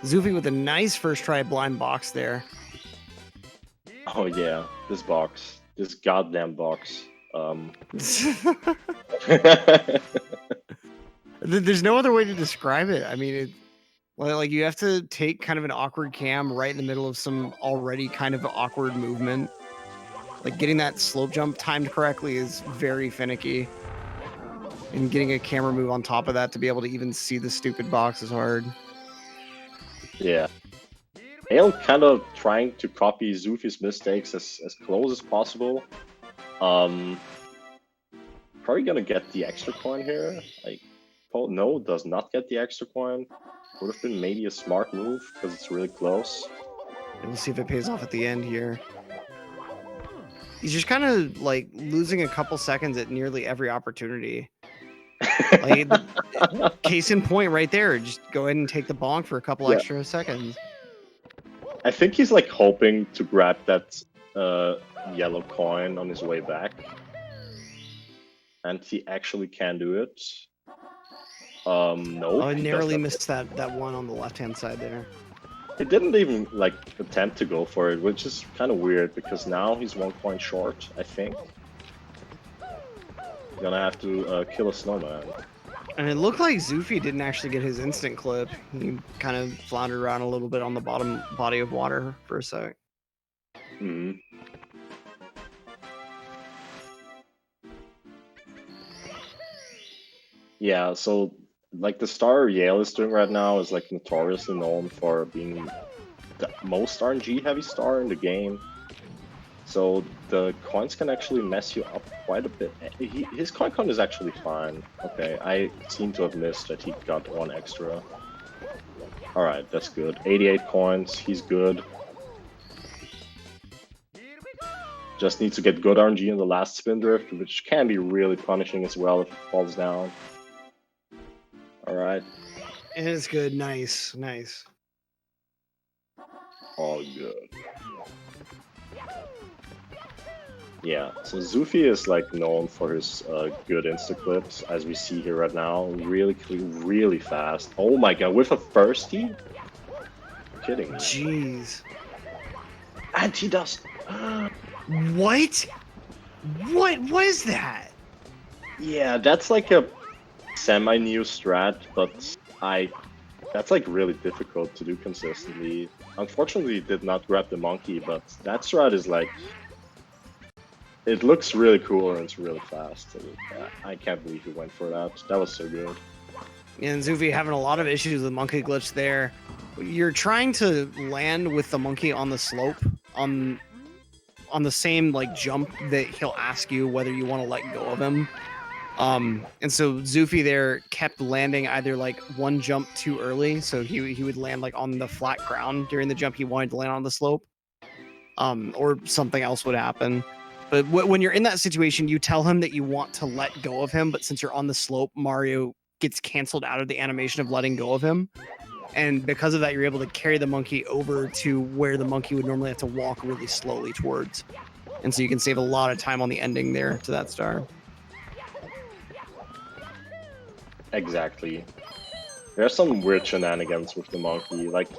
Zoofy with a nice first try blind box there. Oh yeah, this box, this goddamn box. There's no other way to describe it. I mean, like you have to take kind of an awkward cam right in the middle of some already kind of awkward movement. Like getting that slope jump timed correctly is very finicky. And getting a camera move on top of that to be able to even see the stupid box is hard. Yeah. Ale kind of trying to copy Zoofy's mistakes as close as possible. Probably gonna get the extra coin here. Like, oh no, does not get the extra coin. Would have been maybe a smart move because it's really close. And we'll see if it pays off at the end here. He's just kind of like losing a couple seconds at nearly every opportunity. Like, case in point right there. Just go ahead and take the bonk for a couple extra seconds. I think he's like hoping to grab that yellow coin on his way back. And he actually can do it. No. I narrowly missed that one on the left-hand side there. He didn't even like attempt to go for it, which is kind of weird because now he's 1 point short, I think. Gonna have to kill a snowman. And it looked like Zoofy didn't actually get his instant clip. He kind of floundered around a little bit on the bottom body of water for a sec. Hmm. Yeah, so like the star Yale is doing right now is like notoriously known for being the most RNG heavy star in the game. So the coins can actually mess you up quite a bit. His coin count is actually fine. Okay, I seem to have missed that he got 1 extra. Alright, that's good. 88 coins, he's good. Just needs to get good RNG in the last spin drift, which can be really punishing as well if it falls down. Alright. And it's good. Nice. Nice. All good. Yeah, so Zoofy is like known for his good insta clips, as we see here right now. Really clean, really fast. Oh my god, with a thirsty? You're kidding me. Jeez. And he does. What? What is that? Yeah, that's like a semi-new strat, but that's like really difficult to do consistently. Unfortunately, he did not grab the monkey, but that strat is like, it looks really cool and it's really fast. I can't believe he went for that. That was so good. And Zoofy having a lot of issues with monkey glitch there. You're trying to land with the monkey on the slope on the same like jump that he'll ask you whether you want to let go of him. And so Zoofy there kept landing either like one jump too early, so he would land like on the flat ground during the jump he wanted to land on the slope, or something else would happen. But when you're in that situation, you tell him that you want to let go of him, but since you're on the slope, Mario gets canceled out of the animation of letting go of him. And because of that, you're able to carry the monkey over to where the monkey would normally have to walk really slowly towards. And so you can save a lot of time on the ending there to that star. Exactly. There's some weird shenanigans with the monkey. Like,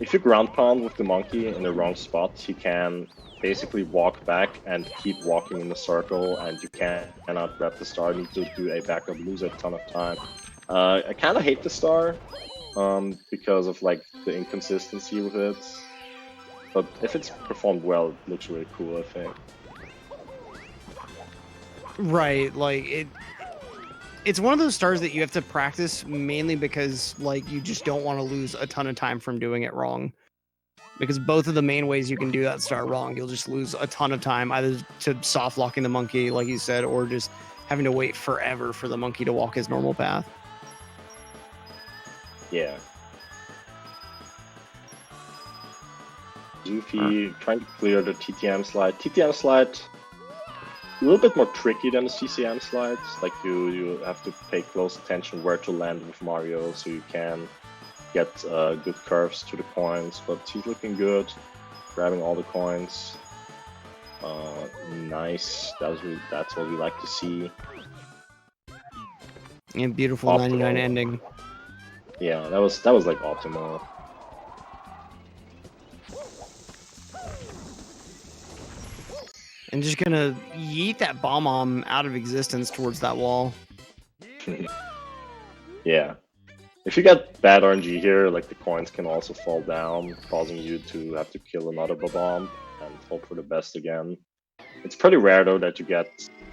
if you ground pound with the monkey in the wrong spot, he can basically walk back and keep walking in the circle, and you cannot grab the star. You need to do a backup, lose a ton of time. I kind of hate the star because of like the inconsistency with it. But if it's performed well, it looks really cool, I think. Right, like it's one of those stars that you have to practice mainly because like you just don't want to lose a ton of time from doing it wrong. Because both of the main ways you can do that star wrong, you'll just lose a ton of time, either to soft locking the monkey, like you said, or just having to wait forever for the monkey to walk his normal path. Yeah. Zoofy trying to clear the TTM slide. TTM slide, a little bit more tricky than the CCM slides. Like you have to pay close attention where to land with Mario so you can get good curves to the coins, but he's looking good, grabbing all the coins. Nice, that's what we like to see. And beautiful 99 ending. Yeah, that was like optimal. And just gonna yeet that bomb out of existence towards that wall. Yeah. If you get bad RNG here, like the coins can also fall down, causing you to have to kill another bomb and hope for the best again. It's pretty rare though that you get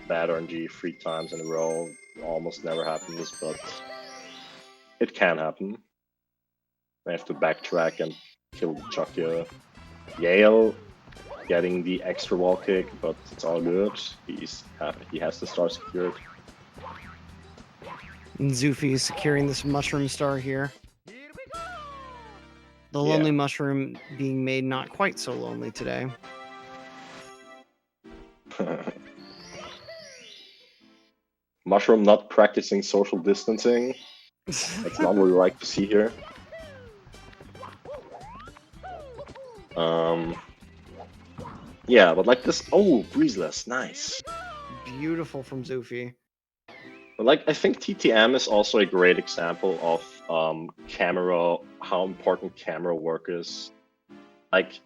bad RNG 3 times in a row. It almost never happens, but it can happen. I have to backtrack and kill the Chuckya. Yale getting the extra wall kick, but it's all good. He has the star secured. And Zufi is securing this mushroom star here. The lonely mushroom being made not quite so lonely today. Mushroom not practicing social distancing. That's not what we like to see here. Yeah, but like this. Oh, breezeless, nice. Beautiful from Zufi. But like, I think TTM is also a great example of camera, how important camera work is. Like,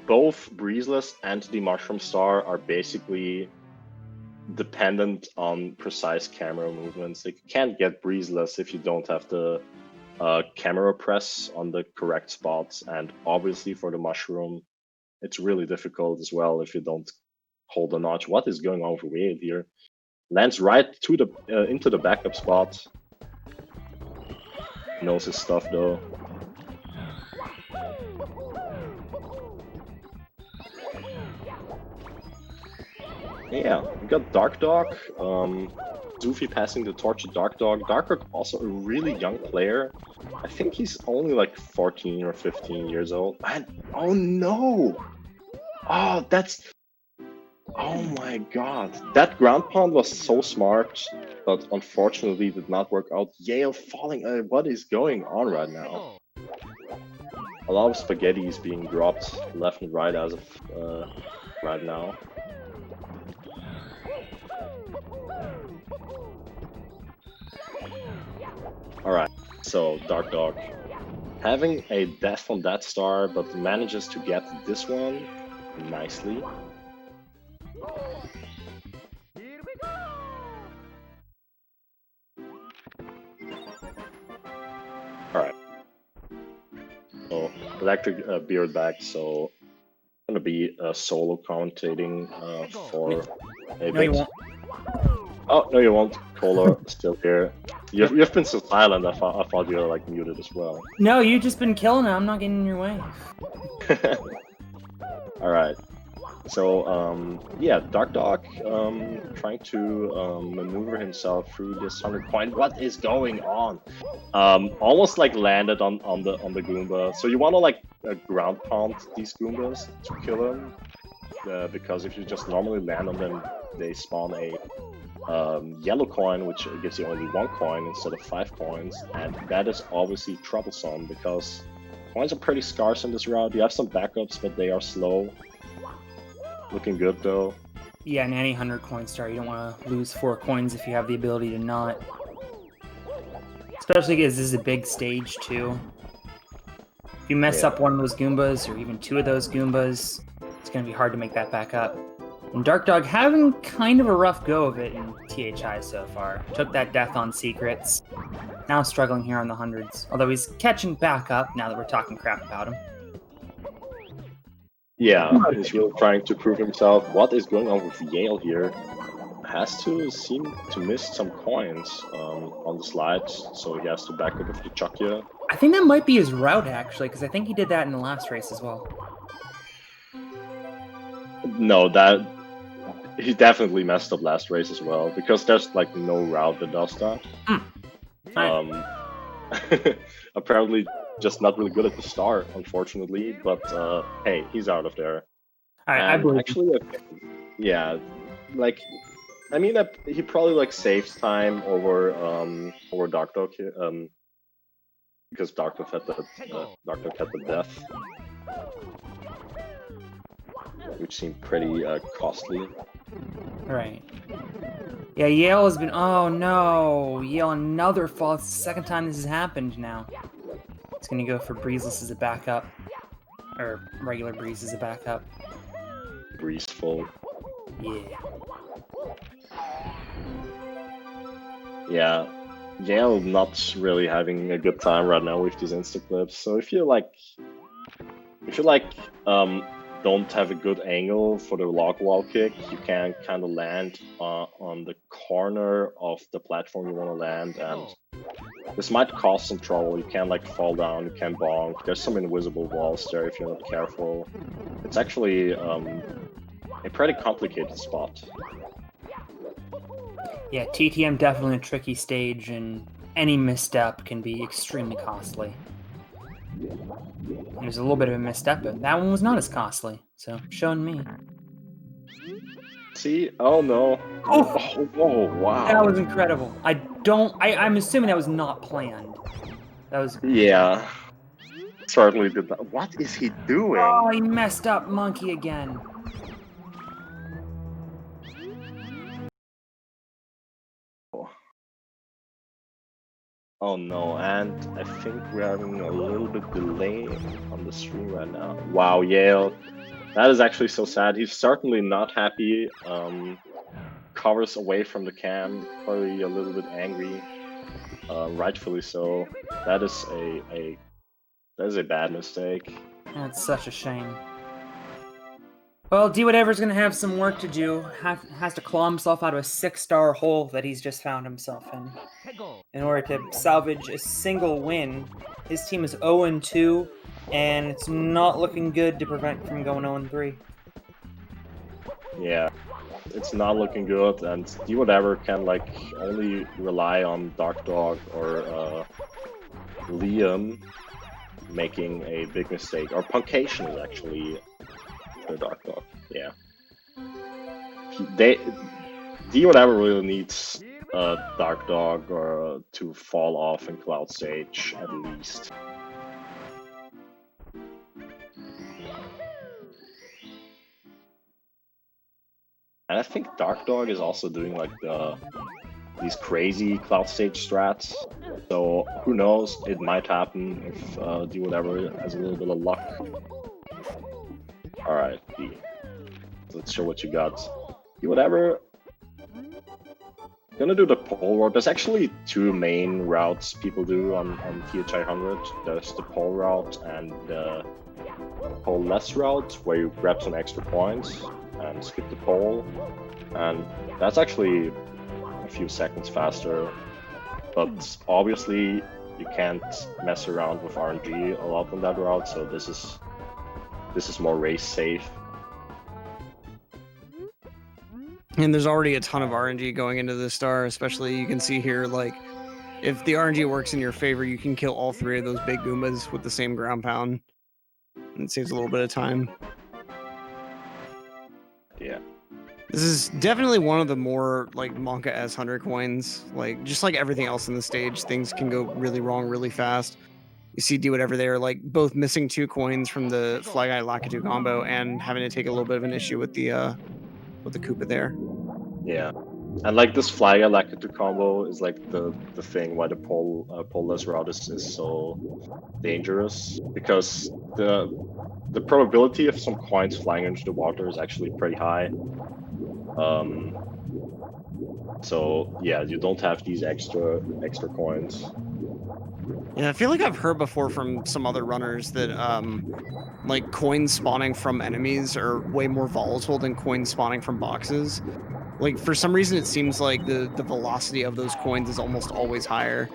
both breezeless and the mushroom star are basically dependent on precise camera movements. Like, you can't get breezeless if you don't have the camera press on the correct spots, and obviously for the mushroom, it's really difficult as well if you don't hold a notch. What is going on with Wade here? Lands right to the into the backup spot. Knows his stuff though. Yeah, we got Dark Dog. Zufi passing the torch to Dark Dog. Dark Dog also a really young player. I think he's only like 14 or 15 years old. And oh no! Oh, that's... Oh my god. That ground pound was so smart, but unfortunately did not work out. Yale falling... what is going on right now? A lot of spaghetti is being dropped left and right as of right now. Alright, so Dark Dog having a death on that star, but manages to get this one nicely. Alright. So, Electric Beard back, so I'm gonna be solo commentating for a No, you bit. won't. Oh, no you won't. Cola still here. You've been so silent, I thought you were like muted as well. No, you've just been killing it. I'm not getting in your way. Alright. So, yeah, Dark Dog trying to maneuver himself through this 100 coin. What is going on? Almost like landed on the Goomba. So you want to like ground pound these Goombas to kill them, because if you just normally land on them, they spawn a yellow coin, which gives you only 1 coin instead of 5 coins, and that is obviously troublesome because coins are pretty scarce in this route. You have some backups, but they are slow. Looking good though. Yeah, in any 100 coin star, you don't want to lose 4 coins if you have the ability to not. Especially because this is a big stage too. If you mess up one of those Goombas, or even 2 of those Goombas, it's going to be hard to make that back up. And Dark Dog having kind of a rough go of it in THI so far. Took that death on secrets. Now struggling here on the hundreds. Although he's catching back up now that we're talking crap about him. Yeah, he's really trying to prove himself. What is going on with Yale here? Has to seem to miss some coins on the slides, so he has to back up with the Chuckya. I think that might be his route, actually, because I think he did that in the last race as well. No, that... He definitely messed up last race as well, because there's like no route that does that. Apparently just not really good at the start, unfortunately, but hey, he's out of there. I believe actually, yeah, like, I mean, he probably like saves time over Dark Dog here, because Dark Dog had the death, which seemed pretty costly. Right. Yeah, Yale has been. Oh no, Yale another fall. It's the second time this has happened now. It's gonna go for Breezeless as a backup, or regular Breeze as a backup. Breeze full. Yeah. Yeah, Yale not really having a good time right now with these insta clips. So if you like, don't have a good angle for the log wall kick, you can kind of land on the corner of the platform you want to land, and this might cause some trouble. You can like fall down, you can bonk. There's some invisible walls there if you're not careful. It's actually a pretty complicated spot. Yeah, TTM definitely a tricky stage, and any misstep can be extremely costly. There's a little bit of a misstep, but that one was not as costly, so showing me. See? Oh no. Oh wow. That was incredible. I'm assuming that was not planned. That was... Yeah. Certainly did not. What is he doing? Oh, he messed up Monkey again. Oh no, and I think we're having a little bit delay on the stream right now. Wow, Yale. That is actually so sad. He's certainly not happy. Covers away from the cam, probably a little bit angry. Rightfully so. That is a bad mistake. That's such a shame. Well, Dwhatever's gonna have some work to do. Has to claw himself out of a 6-star hole that he's just found himself in order to salvage a single win. His team is 0-2, and it's not looking good to prevent from going 0-3. Yeah, it's not looking good, and Dwhatever can like only rely on Dark Dog or Liam making a big mistake. Or Puncation is actually the Dark Dog. Yeah. Dwhatever really needs Dark Dog or to fall off in Cloud Stage at least. And I think Dark Dog is also doing like these crazy Cloud Stage strats. So who knows? It might happen if Dwhatever has a little bit of luck. All right, D. Let's show what you got. Dwhatever. Gonna do the pole route. There's actually two main routes people do on THI 100. There's the pole route and the pole-less route, where you grab some extra points and skip the pole. And that's actually a few seconds faster. But obviously, you can't mess around with RNG a lot on that route, so this is more race safe. And there's already a ton of RNG going into this star, especially you can see here, like, if the RNG works in your favor, you can kill all three of those big Goombas with the same ground pound. And it saves a little bit of time. Yeah. This is definitely one of the more, like, Monka S 100 coins. Like, just like everything else in the stage, things can go really wrong really fast. You see Dwhatever there, like, both missing 2 coins from the Fly Guy Lakitu combo and having to take a little bit of an issue with the Koopa there. Yeah, and like this Fly Guy Lakitu combo is like the thing why the pole-less route is so dangerous, because the probability of some coins flying into the water is actually pretty high. So yeah, you don't have these extra coins. Yeah, I feel like I've heard before from some other runners that like coins spawning from enemies are way more volatile than coins spawning from boxes. Like, for some reason it seems like the velocity of those coins is almost always higher.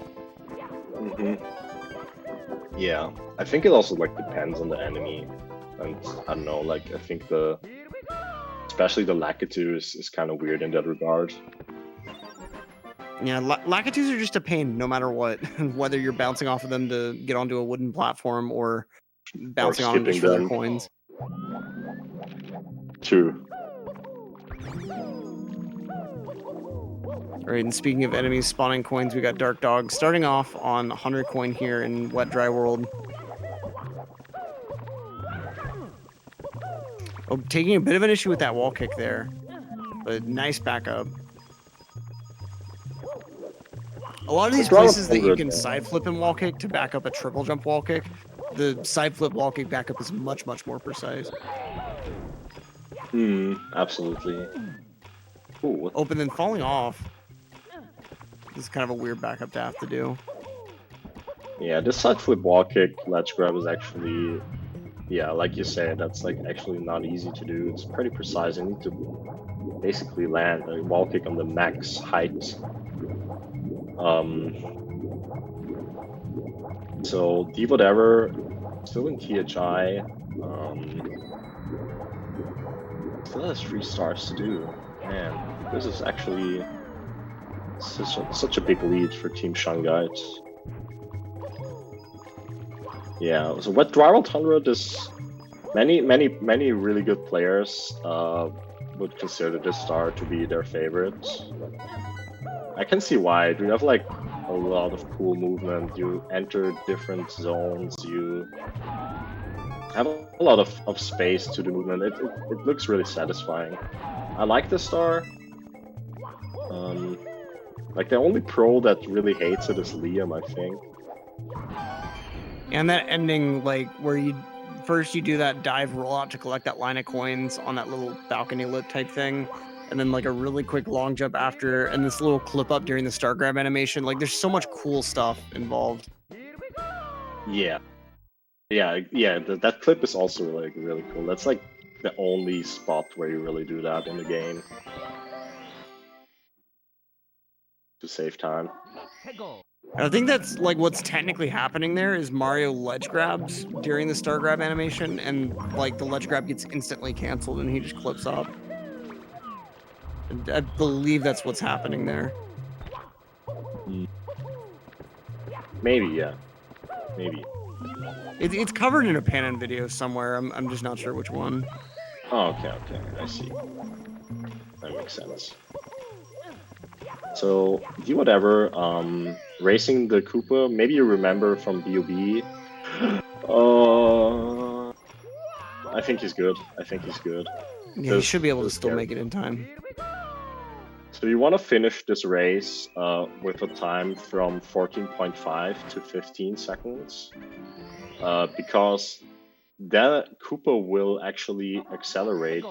Yeah, I think it also like depends on the enemy, and I don't know, like I think especially the Lakitu is kind of weird in that regard. Yeah, Lakitus are just a pain no matter what, whether you're bouncing off of them to get onto a wooden platform or bouncing on just for their coins. True. All right, and speaking of enemies spawning coins, we got Dark Dog starting off on 100 coin here in Wet Dry World. Oh, taking a bit of an issue with that wall kick there. but nice backup. A lot of these Dwhatever places that you can there. side flip and wall kick to back up a triple jump wall kick, the side flip wall kick backup is much more precise. Absolutely. Ooh, what? Open then falling off. This is kind of a weird backup to have to do. Yeah, this side flip wall kick ledge grab is actually, yeah, like you said, that's like actually not easy to do. It's pretty precise. You need to basically land a wall kick on the max height. So Dwhatever still in THI. Still has 3 stars to do. Man, this is actually such a big lead for Team Shungite. Yeah, so Wet Rival Tundra, many really good players would consider this star to be their favorite. I can see why. You have like a lot of cool movement. You enter different zones. You have a lot of space to the movement. It looks really satisfying. I like this star. Like the only pro that really hates it is Liam, I think. And that ending, like, where you first you do that dive rollout to collect that line of coins on that little balcony lip type thing, and then like a really quick long jump after, and this little clip up during the star grab animation. Like, there's so much cool stuff involved. Yeah. That clip is also like really cool. That's like the only spot where you really do that in the game. To save time. And I think that's like what's technically happening there is Mario ledge grabs during the star grab animation, and like the ledge grab gets instantly canceled and he just clips up. And I believe that's what's happening there. Maybe, yeah. Maybe. It's covered in a Panon video somewhere. I'm just not sure which one. Oh, okay, I see. That makes sense. So, Dwhatever, racing the Koopa, maybe you remember from BOB. I think he's good. Yeah, he should be able to still make it in time. So you want to finish this race with a time from 14.5 to 15 seconds. Because that Koopa will actually accelerate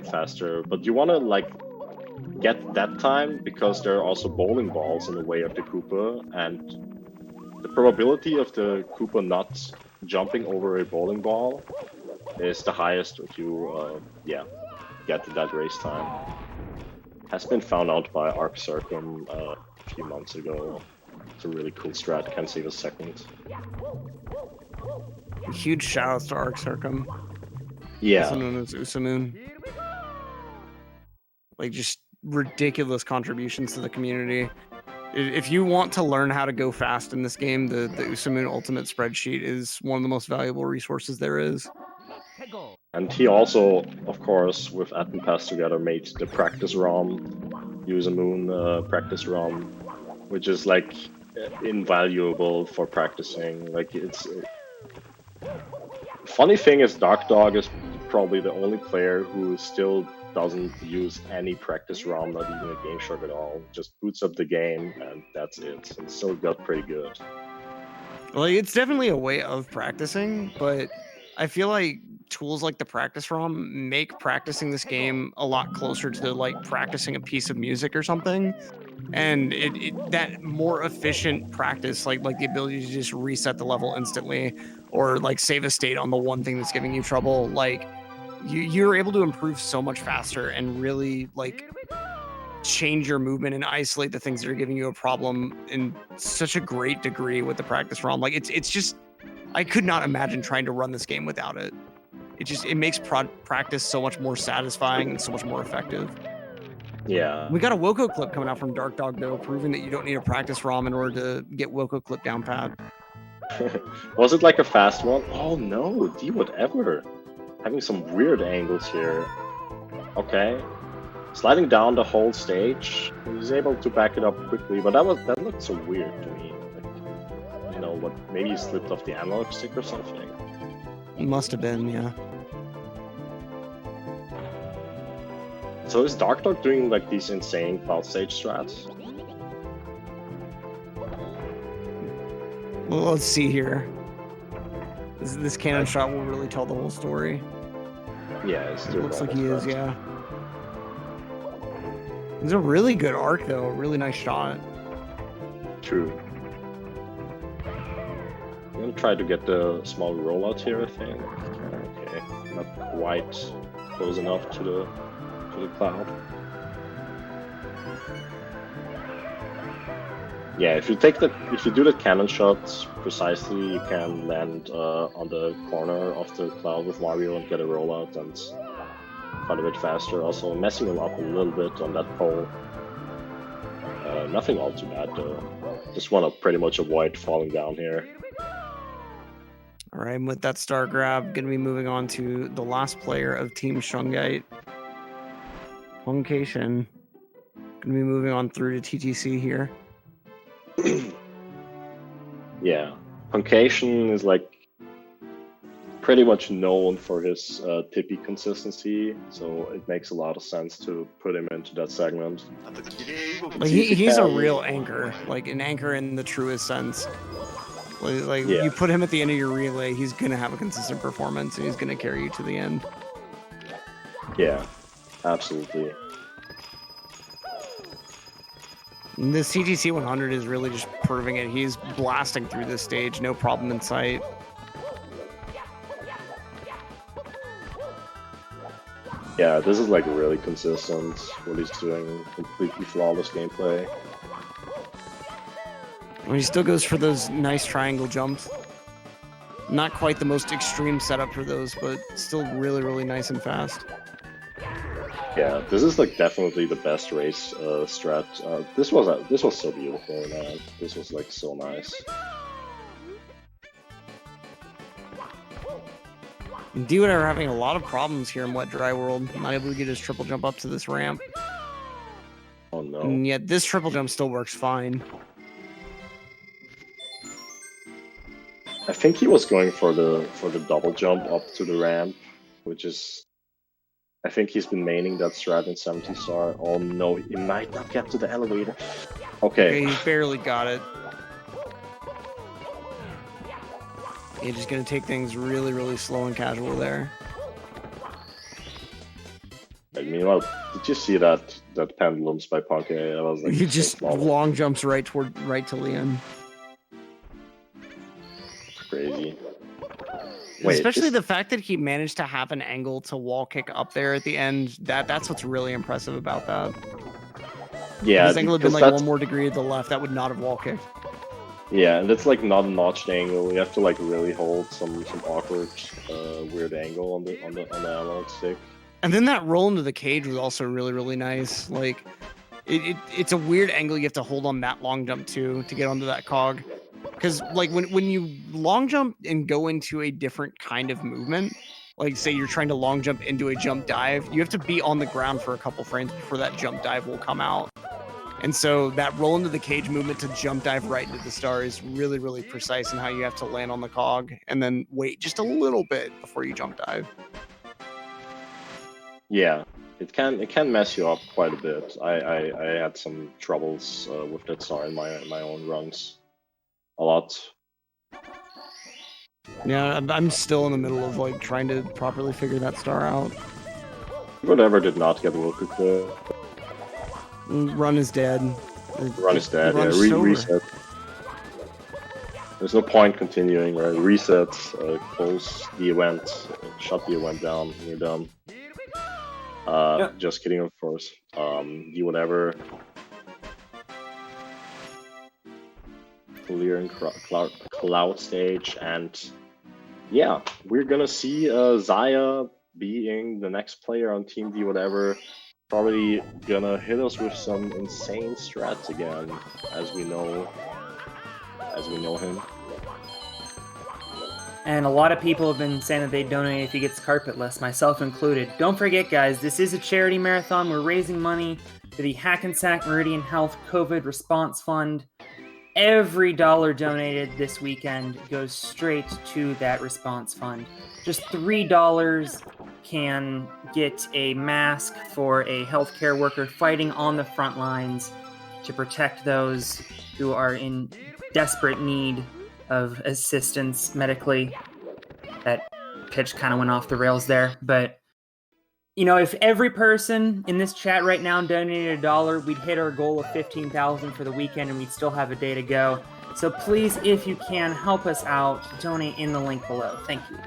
faster. But you want to like get that time because there are also bowling balls in the way of the Koopa, and the probability of the Koopa not jumping over a bowling ball is the highest if you get that race time. Has been found out by Arc Circum a few months ago. It's a really cool strat, can't save a second. Huge shoutouts to Arc Circum. Yeah. Also known as Usamoon. Like, just ridiculous contributions to the community. If you want to learn how to go fast in this game, the Usamoon Ultimate Spreadsheet is one of the most valuable resources there is. And he also, of course, with Atom Pass together, made the practice ROM, Usamoon practice ROM, which is like invaluable for practicing. Like, it's funny thing is Dark Dog is probably the only player who still doesn't use any practice ROM, not even a Game Shark at all. Just boots up the game and that's it. And still got pretty good. Well, it's definitely a way of practicing, but I feel like tools like the practice ROM make practicing this game a lot closer to like practicing a piece of music or something. And that more efficient practice, like the ability to just reset the level instantly, or like save a state on the one thing that's giving you trouble, like you're able to improve so much faster and really like change your movement and isolate the things that are giving you a problem in such a great degree with the practice ROM. Like it's just, I could not imagine trying to run this game without it. It makes practice so much more satisfying and so much more effective. Yeah. We got a Woko clip coming out from Dark Dog though, proving that you don't need a practice ROM in order to get Woko clip down pat. Was it like a fast one? Oh no, Dwhatever. Having some weird angles here. Okay. Sliding down the whole stage. He was able to back it up quickly, but that looked so weird to me. Like, you know what? Maybe he slipped off the analog stick or something. Must have been, yeah. So is Dark Dog doing like these insane cloud stage strats? Well, let's see here. This cannon shot will really tell the whole story. Yeah, it's It looks like he is, yeah. It's a really good arc, though. A really nice shot. True. I'm gonna try to get the small rollout here, I think. Okay, not quite close enough to the cloud. Yeah, if you do the cannon shot precisely, you can land on the corner of the cloud with Mario and get a rollout and quite a bit faster. Also messing him up a little bit on that pole. Nothing all too bad though. Just want to pretty much avoid falling down here. All right, and with that star grab, going to be moving on to the last player of Team Shungite. Puncation. Going to be moving on through to TTC here. Yeah, Puncation is like pretty much known for his tippy consistency, so it makes a lot of sense to put him into that segment. Like he's a real anchor, like an anchor in the truest sense. Like Yeah. you put him at the end of your relay, he's gonna have a consistent performance and he's gonna carry you to the end. Yeah, absolutely. And the CTC 100 is really just proving it. He's blasting through this stage, no problem in sight. Yeah, this is like really consistent. What he's doing, completely flawless gameplay. He still goes for those nice triangle jumps. Not quite the most extreme setup for those, but still really, really nice and fast. Yeah, this is like definitely the best race strat. This was so beautiful, man. This was like so nice. Dwhatever having a lot of problems here in Wet Dry World. Not able to get his triple jump up to this ramp. Oh no. And yet this triple jump still works fine. I think he was going for the double jump up to the ramp, which is, I think he's been maining that strat in 70 star. Oh no, he might not get to the elevator. Okay. Okay, he barely got it. He's just gonna take things really, really slow and casual there. I mean, well, did you see that pendulums by Punk? I was like, He so just small. long jumps right to Leon. Crazy. Wait, Especially the fact that he managed to have an angle to wall kick up there at the end. That's what's really impressive about that. yeah, If his angle had been because like that's- one more degree to the left, that would not have wall kicked. Yeah, and that's like not a notched angle. You have to like really hold some awkward, weird angle on the analog stick. And then that roll into the cage was also really, really nice. Like, it's a weird angle you have to hold on that long jump too to get onto that cog. Because like when you long jump and go into a different kind of movement, like say you're trying to long jump into a jump dive, you have to be on the ground for a couple frames before that jump dive will come out. And so that roll into the cage movement to jump dive right into the star is really, really precise in how you have to land on the cog and then wait just a little bit before you jump dive. Yeah, it can mess you up quite a bit. I had some troubles with that star in my own runs, a lot. Yeah, I'm still in the middle of like trying to properly figure that star out. Whatever did not get Wilcook there. Run is dead. Run is dead. Run Yeah, is over. reset. There's no point continuing. Right? Reset. Close the event. Shut the event down. You're done. Just kidding, of course. Do whatever. Clearing cloud stage, and yeah, we're gonna see Zaya being the next player on Team D. Whatever. Probably gonna hit us with some insane strats again, as we know him. And a lot of people have been saying that they donate if he gets carpetless, myself included. Don't forget, guys, this is a charity marathon. We're raising money for the Hackensack Meridian Health COVID Response Fund. Every dollar donated this weekend goes straight to that response fund. Just $3 can get a mask for a healthcare worker fighting on the front lines to protect those who are in desperate need of assistance medically. That pitch kind of went off the rails there, but if every person in this chat right now donated $1, we'd hit our goal of 15,000 for the weekend, and we'd still have a day to go. So please, if you can, help us out. Donate in the link below. Thank you.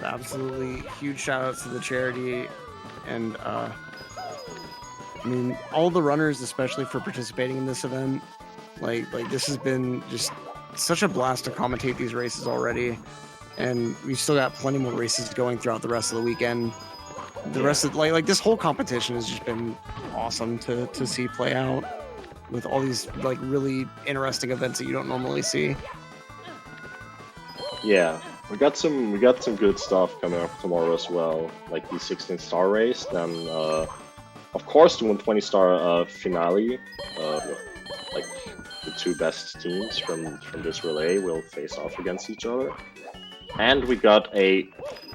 Absolutely huge shout outs to the charity, and all the runners, especially for participating in this event. Like this has been just such a blast to commentate these races already, and we've still got plenty more races going throughout the rest of the weekend. The rest of like this whole competition has just been awesome to see play out with all these like really interesting events that you don't normally see. Yeah, we got some good stuff coming up tomorrow as well, like the 16-star race. Then, of course, the 120-star finale. Like the two best teams from this relay will face off against each other. And we got a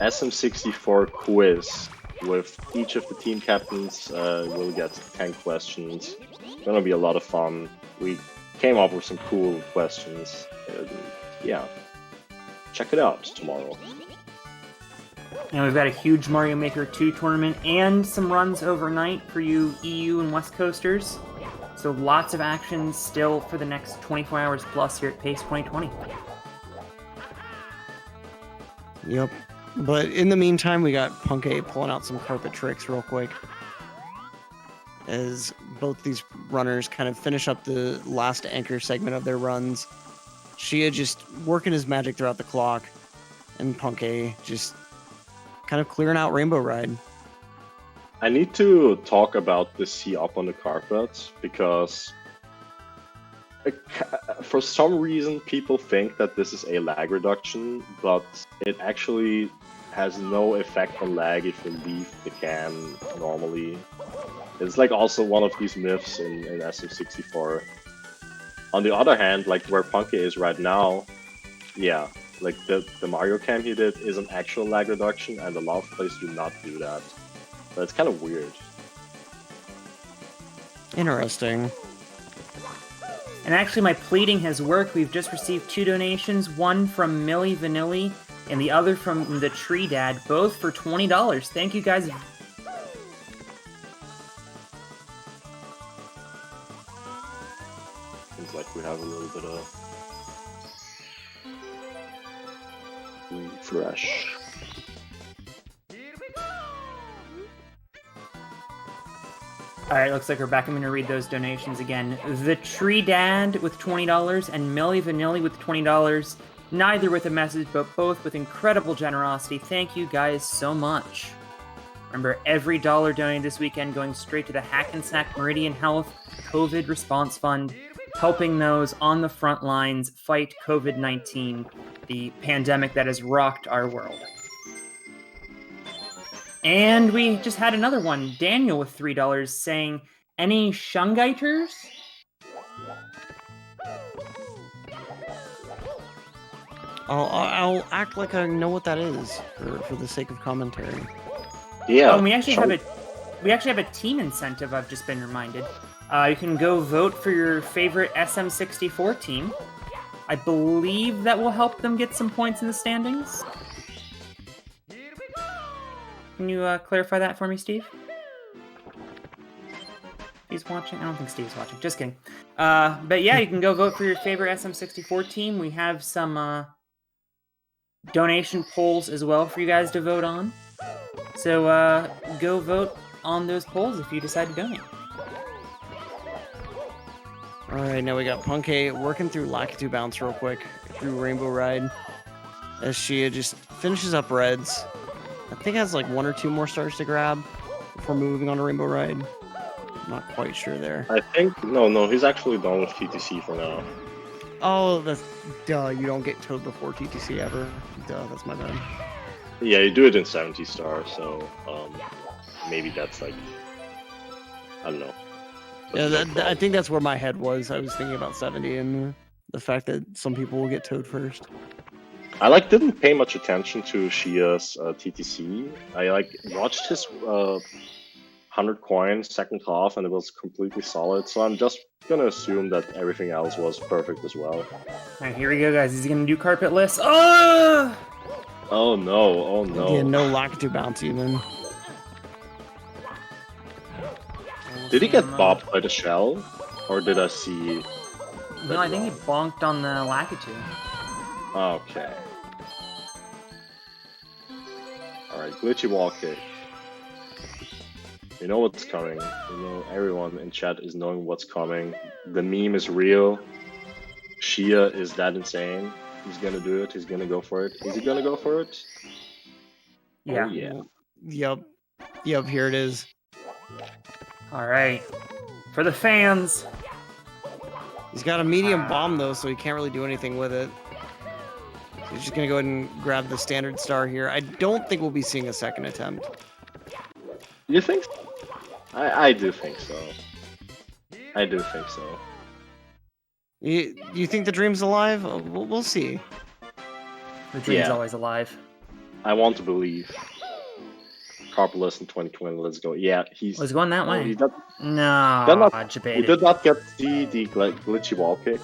SM64 quiz with each of the team captains. Will get 10 questions. It's gonna be a lot of fun. We came up with some cool questions. Yeah. Check it out tomorrow. And we've got a huge Mario Maker 2 tournament and some runs overnight for you EU and West Coasters. So lots of action still for the next 24 hours plus here at PACE 2020. Yep. But in the meantime, we got Punk-A pulling out some carpet tricks real quick, as both these runners kind of finish up the last anchor segment of their runs. Shia just working his magic throughout the clock, and Punk-A just kind of clearing out Rainbow Ride. I need to talk about the C up on the carpet, because for some reason people think that this is a lag reduction, but it actually has no effect on lag if you leave the can normally. It's like also one of these myths in SM64. On the other hand, like where Punk-A is right now, yeah, like the Mario cam he did is an actual lag reduction, and a lot of players do not do that. But it's kind of weird. Interesting. And actually my pleading has worked. We've just received 2 donations, one from Millie Vanilli and the other from the Tree Dad, both for $20. Thank you guys. Seems like we have a little bit of refresh. Alright, looks like we're back. I'm going to read those donations again. The Tree Dad with $20 and Millie Vanilli with $20. Neither with a message, but both with incredible generosity. Thank you guys so much. Remember, every dollar donated this weekend going straight to the Hackensack Meridian Health COVID Response Fund, helping those on the front lines fight COVID-19, the pandemic that has rocked our world. And we just had another one, Daniel with $3 saying, any Shungiters? I'll act like I know what that is for the sake of commentary. Yeah. Oh, and we actually have a team incentive, I've just been reminded. You can go vote for your favorite SM64 team. I believe that will help them get some points in the standings. Can you clarify that for me, Steve? He's watching? I don't think Steve's watching. Just kidding. But yeah, you can go vote for your favorite SM64 team. We have some donation polls as well for you guys to vote on. So go vote on those polls if you decide to donate. Alright, now we got Punk-A working through Lakitu Bounce real quick through Rainbow Ride, as Shia just finishes up Reds. I think it has like 1 or 2 more stars to grab before moving on to Rainbow Ride. I'm not quite sure there. I think, no, he's actually done with TTC for now. Oh, that's, duh, you don't get towed before TTC ever. Duh, that's my bad. Yeah, you do it in 70 stars, so maybe that's like, I don't know. Yeah, I think that's where my head was. I was thinking about 70 and the fact that some people will get towed first. I didn't pay much attention to Shia's TTC. I watched his 100 coins second half, and it was completely solid. So I'm just gonna assume that everything else was perfect as well. Alright, here we go, guys. Is he gonna do carpetless? Oh! Oh no! Oh no! Yeah, no Lakitu bounce even. Did he get bopped by the shell, or did I see? No, I think he bonked on the Lakitu. Okay. Alright, glitchy wall kick. You know what's coming. You know, everyone in chat is knowing what's coming. The meme is real. Shia is that insane. He's gonna do it. He's gonna go for it. Is he gonna go for it? Yeah. Oh, yeah. Yep, here it is. Alright. For the fans. He's got a medium bomb though, so he can't really do anything with it. So he's just gonna go ahead and grab the standard star here. I don't think we'll be seeing a second attempt. You think? I do think so. I do think so. You think the dream's alive? We'll see. The dream's Yeah. always alive. I want to believe. Carpeless in 2020. Let's go. Yeah, he's. Was going that way. He No, he did not get the glitchy wall kick,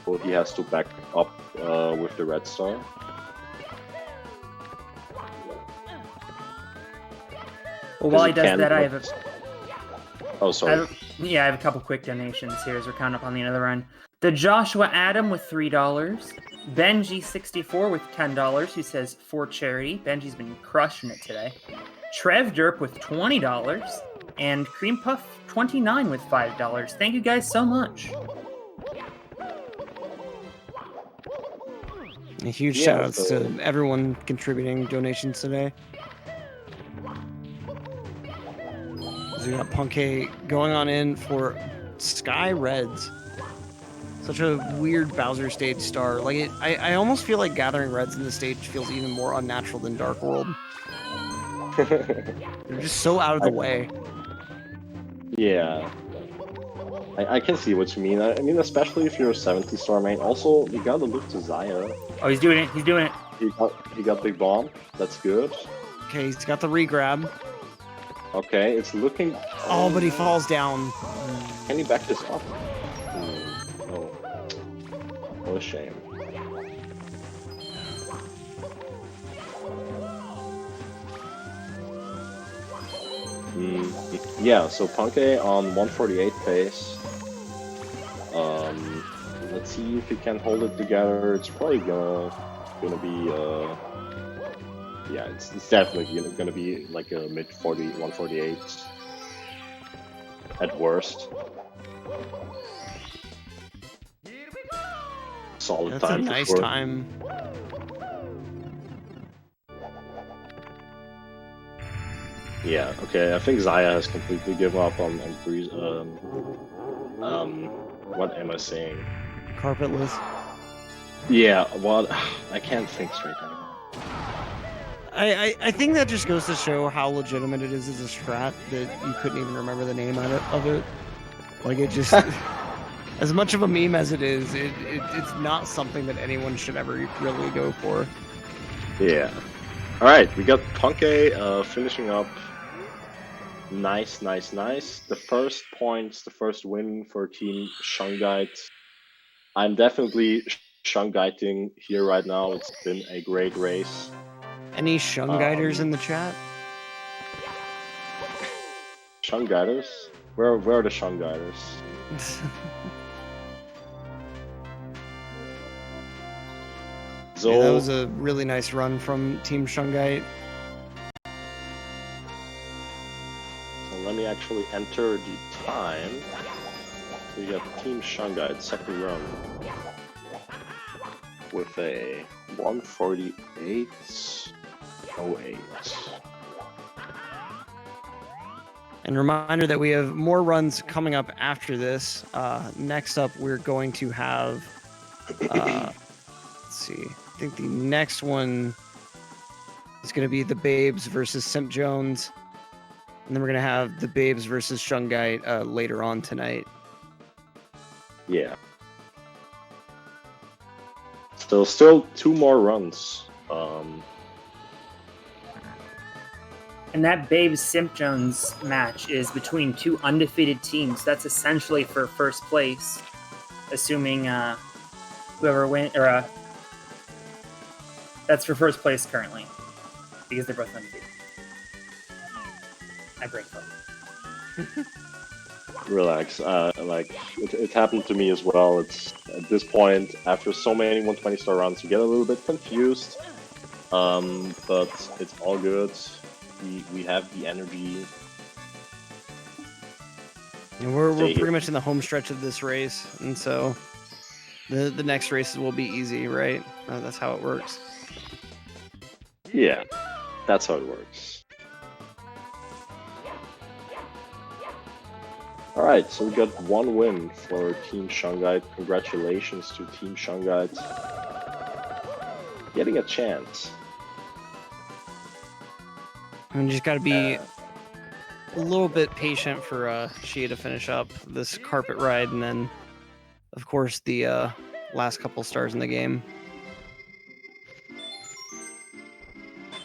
so he has to back up with the red star. Well, while he it does can that, I work. have a... Oh, sorry. I have a couple quick donations here as we're counting up on the end of the run. The Joshua Adam with $3. Benji64 with $10, who says, for charity. Benji's been crushing it today. Trev Derp with $20. And Cream Puff 29 with $5. Thank you guys so much. A huge shout outs to everyone contributing donations today. So we got Punkay going on in for Sky Reds. Such a weird Bowser stage star. Like I almost feel like gathering reds in the stage feels even more unnatural than Dark World. They're just so out of the way. Yeah. I can see what you mean. I mean, especially if you're a 70 star main. Also, you gotta look to Zaya. Oh, he's doing it. He's doing it. He got big bomb. That's good. Okay, he's got the regrab. Okay, it's looking. Oh, but he falls down. Can he back this up? Oh. What a shame. Yeah, so Punkay on 148 pace. Let's see if he can hold it together. It's probably gonna be yeah, it's definitely gonna be like a mid 148 at worst. Solid That's time. a for nice sure. time. Yeah, okay, I think Zaya has completely given up on Breeze. What am I saying? Carpetless. Yeah, well, I can't think straight anymore. I think that just goes to show how legitimate it is as a strat that you couldn't even remember the name of it. Like, it just... as much of a meme as it is, it's not something that anyone should ever really go for. Yeah. Alright, we got Punkay finishing up. Nice, nice, nice. The first points, the first win for Team Shungite. I'm definitely Shungiting here right now. It's been a great race. Any Shungiters in the chat? Shungiters? Where are the Shungiters? So Yeah, that was a really nice run from Team Shungite. So let me actually enter the time. We got Team Shungite second run with a 148.08. And reminder that we have more runs coming up after this. Next up, we're going to have, let's see, I think the next one is going to be the Babes versus Simp Jones. And then we're going to have the Babes versus Shungite later on tonight. Yeah. So still 2 more runs. And that Babe Simp Jones match is between 2 undefeated teams. That's essentially for first place, assuming whoever wins, or that's for first place currently, because they're both undefeated. I break them. Relax. Like it happened to me as well. It's at this point, after so many 120-star runs, you get a little bit confused. But it's all good. We have the energy. And we're pretty much in the home stretch of this race, and so the next races will be easy, right? That's how it works. Yeah, that's how it works. Alright, so we got 1 win for Team Shungite. Congratulations to Team Shungite. Getting a chance. I mean, just got to be a little bit patient for Shia to finish up this carpet ride, and then, of course, the last couple stars in the game.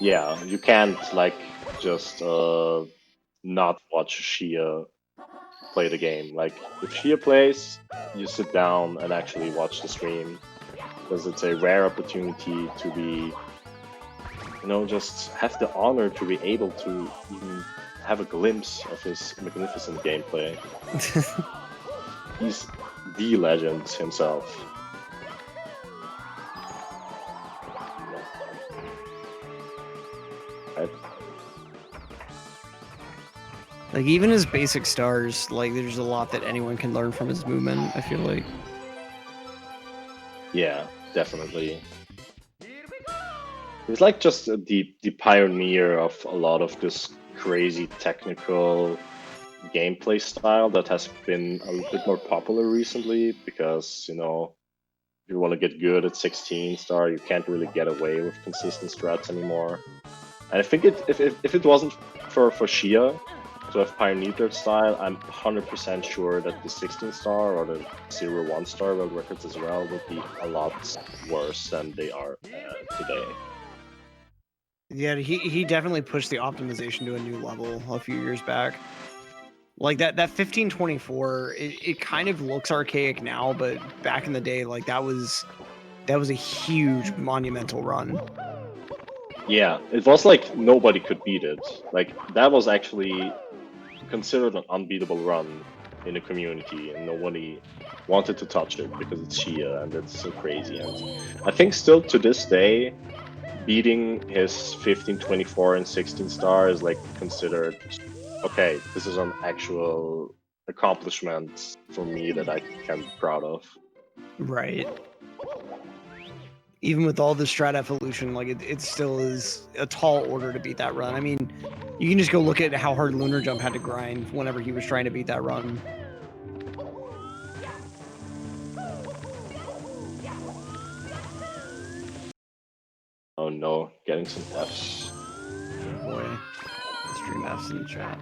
Yeah, you can't like just not watch Shia play the game. Like if Shia plays, you sit down and actually watch the stream, because it's a rare opportunity to be, you know, just have the honor to be able to even have a glimpse of his magnificent gameplay. He's the legend himself. Right. Like, even his basic stars, like, there's a lot that anyone can learn from his movement, I feel like. Yeah, definitely. He's like just the pioneer of a lot of this crazy technical gameplay style that has been a bit more popular recently, because, you know, if you want to get good at 16-star, you can't really get away with consistent strats anymore. And I think if it wasn't for Shia to have pioneered that style, I'm 100% sure that the 16-star or the 0-1-star world records as well would be a lot worse than they are today. Yeah, he definitely pushed the optimization to a new level a few years back. Like that 1524, it kind of looks archaic now, but back in the day, like that was a huge monumental run. Yeah, it was like nobody could beat it. Like that was actually considered an unbeatable run in the community, and nobody wanted to touch it because it's Shia and it's so crazy. And I think still to this day, beating his 1524 and 16-star is like considered, okay, this is an actual accomplishment for me that I can be proud of. Right. Even with all the strat evolution, like it still is a tall order to beat that run. I mean, you can just go look at how hard Lunar Jump had to grind whenever he was trying to beat that run. Oh no, getting some Fs. Oh boy, stream Fs in the chat.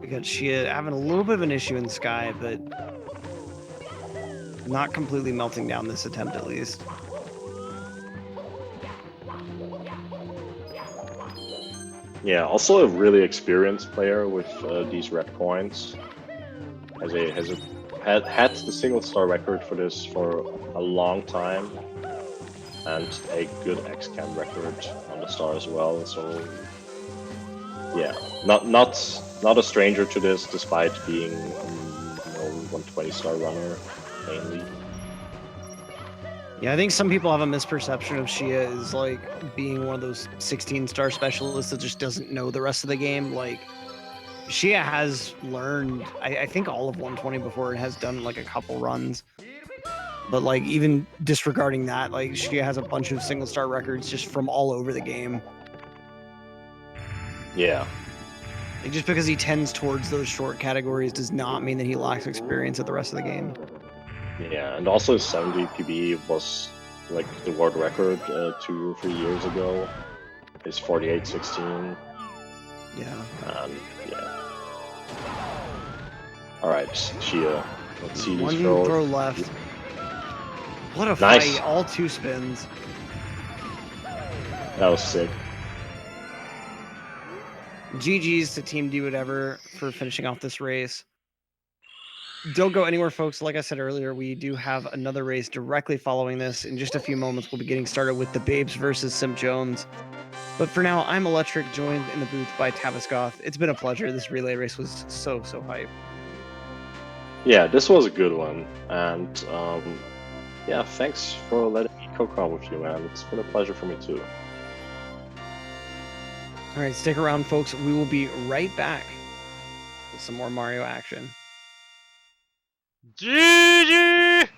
We got Shia having a little bit of an issue in the sky, but not completely melting down this attempt at least. Yeah, also a really experienced player with these red coins. Had the single-star record for this for a long time, and a good XCAM record on the star as well. So yeah, not a stranger to this, despite being 120-star runner mainly. Yeah, I think some people have a misperception of Shia as like being one of those 16-star specialists that just doesn't know the rest of the game. Like, Shia has learned, I think, all of 120 before, and has done like a couple runs. But like, even disregarding that, like, Shia has a bunch of single-star records just from all over the game. Yeah. Like, just because he tends towards those short categories does not mean that he lacks experience at the rest of the game. Yeah, and also 70 PB was like the world record 2 or 3 years ago. It's 48-16. Yeah. Yeah. Alright, Shia Let's see One these throws. throw left. What a Nice. fight. All 2 spins. That was sick. GG's to Team Dwhatever for finishing off this race. Don't go anywhere, folks. Like I said earlier, we do have another race directly following this. In just a few moments, we'll be getting started with the Babes versus Simp Jones. But for now, I'm Electric, joined in the booth by Tavisgoth. It's been a pleasure. This relay race was so hype. Yeah, this was a good one. And yeah, thanks for letting me co-com with you, man. It's been a pleasure for me too. All right, stick around, folks. We will be right back with some more Mario action. GG!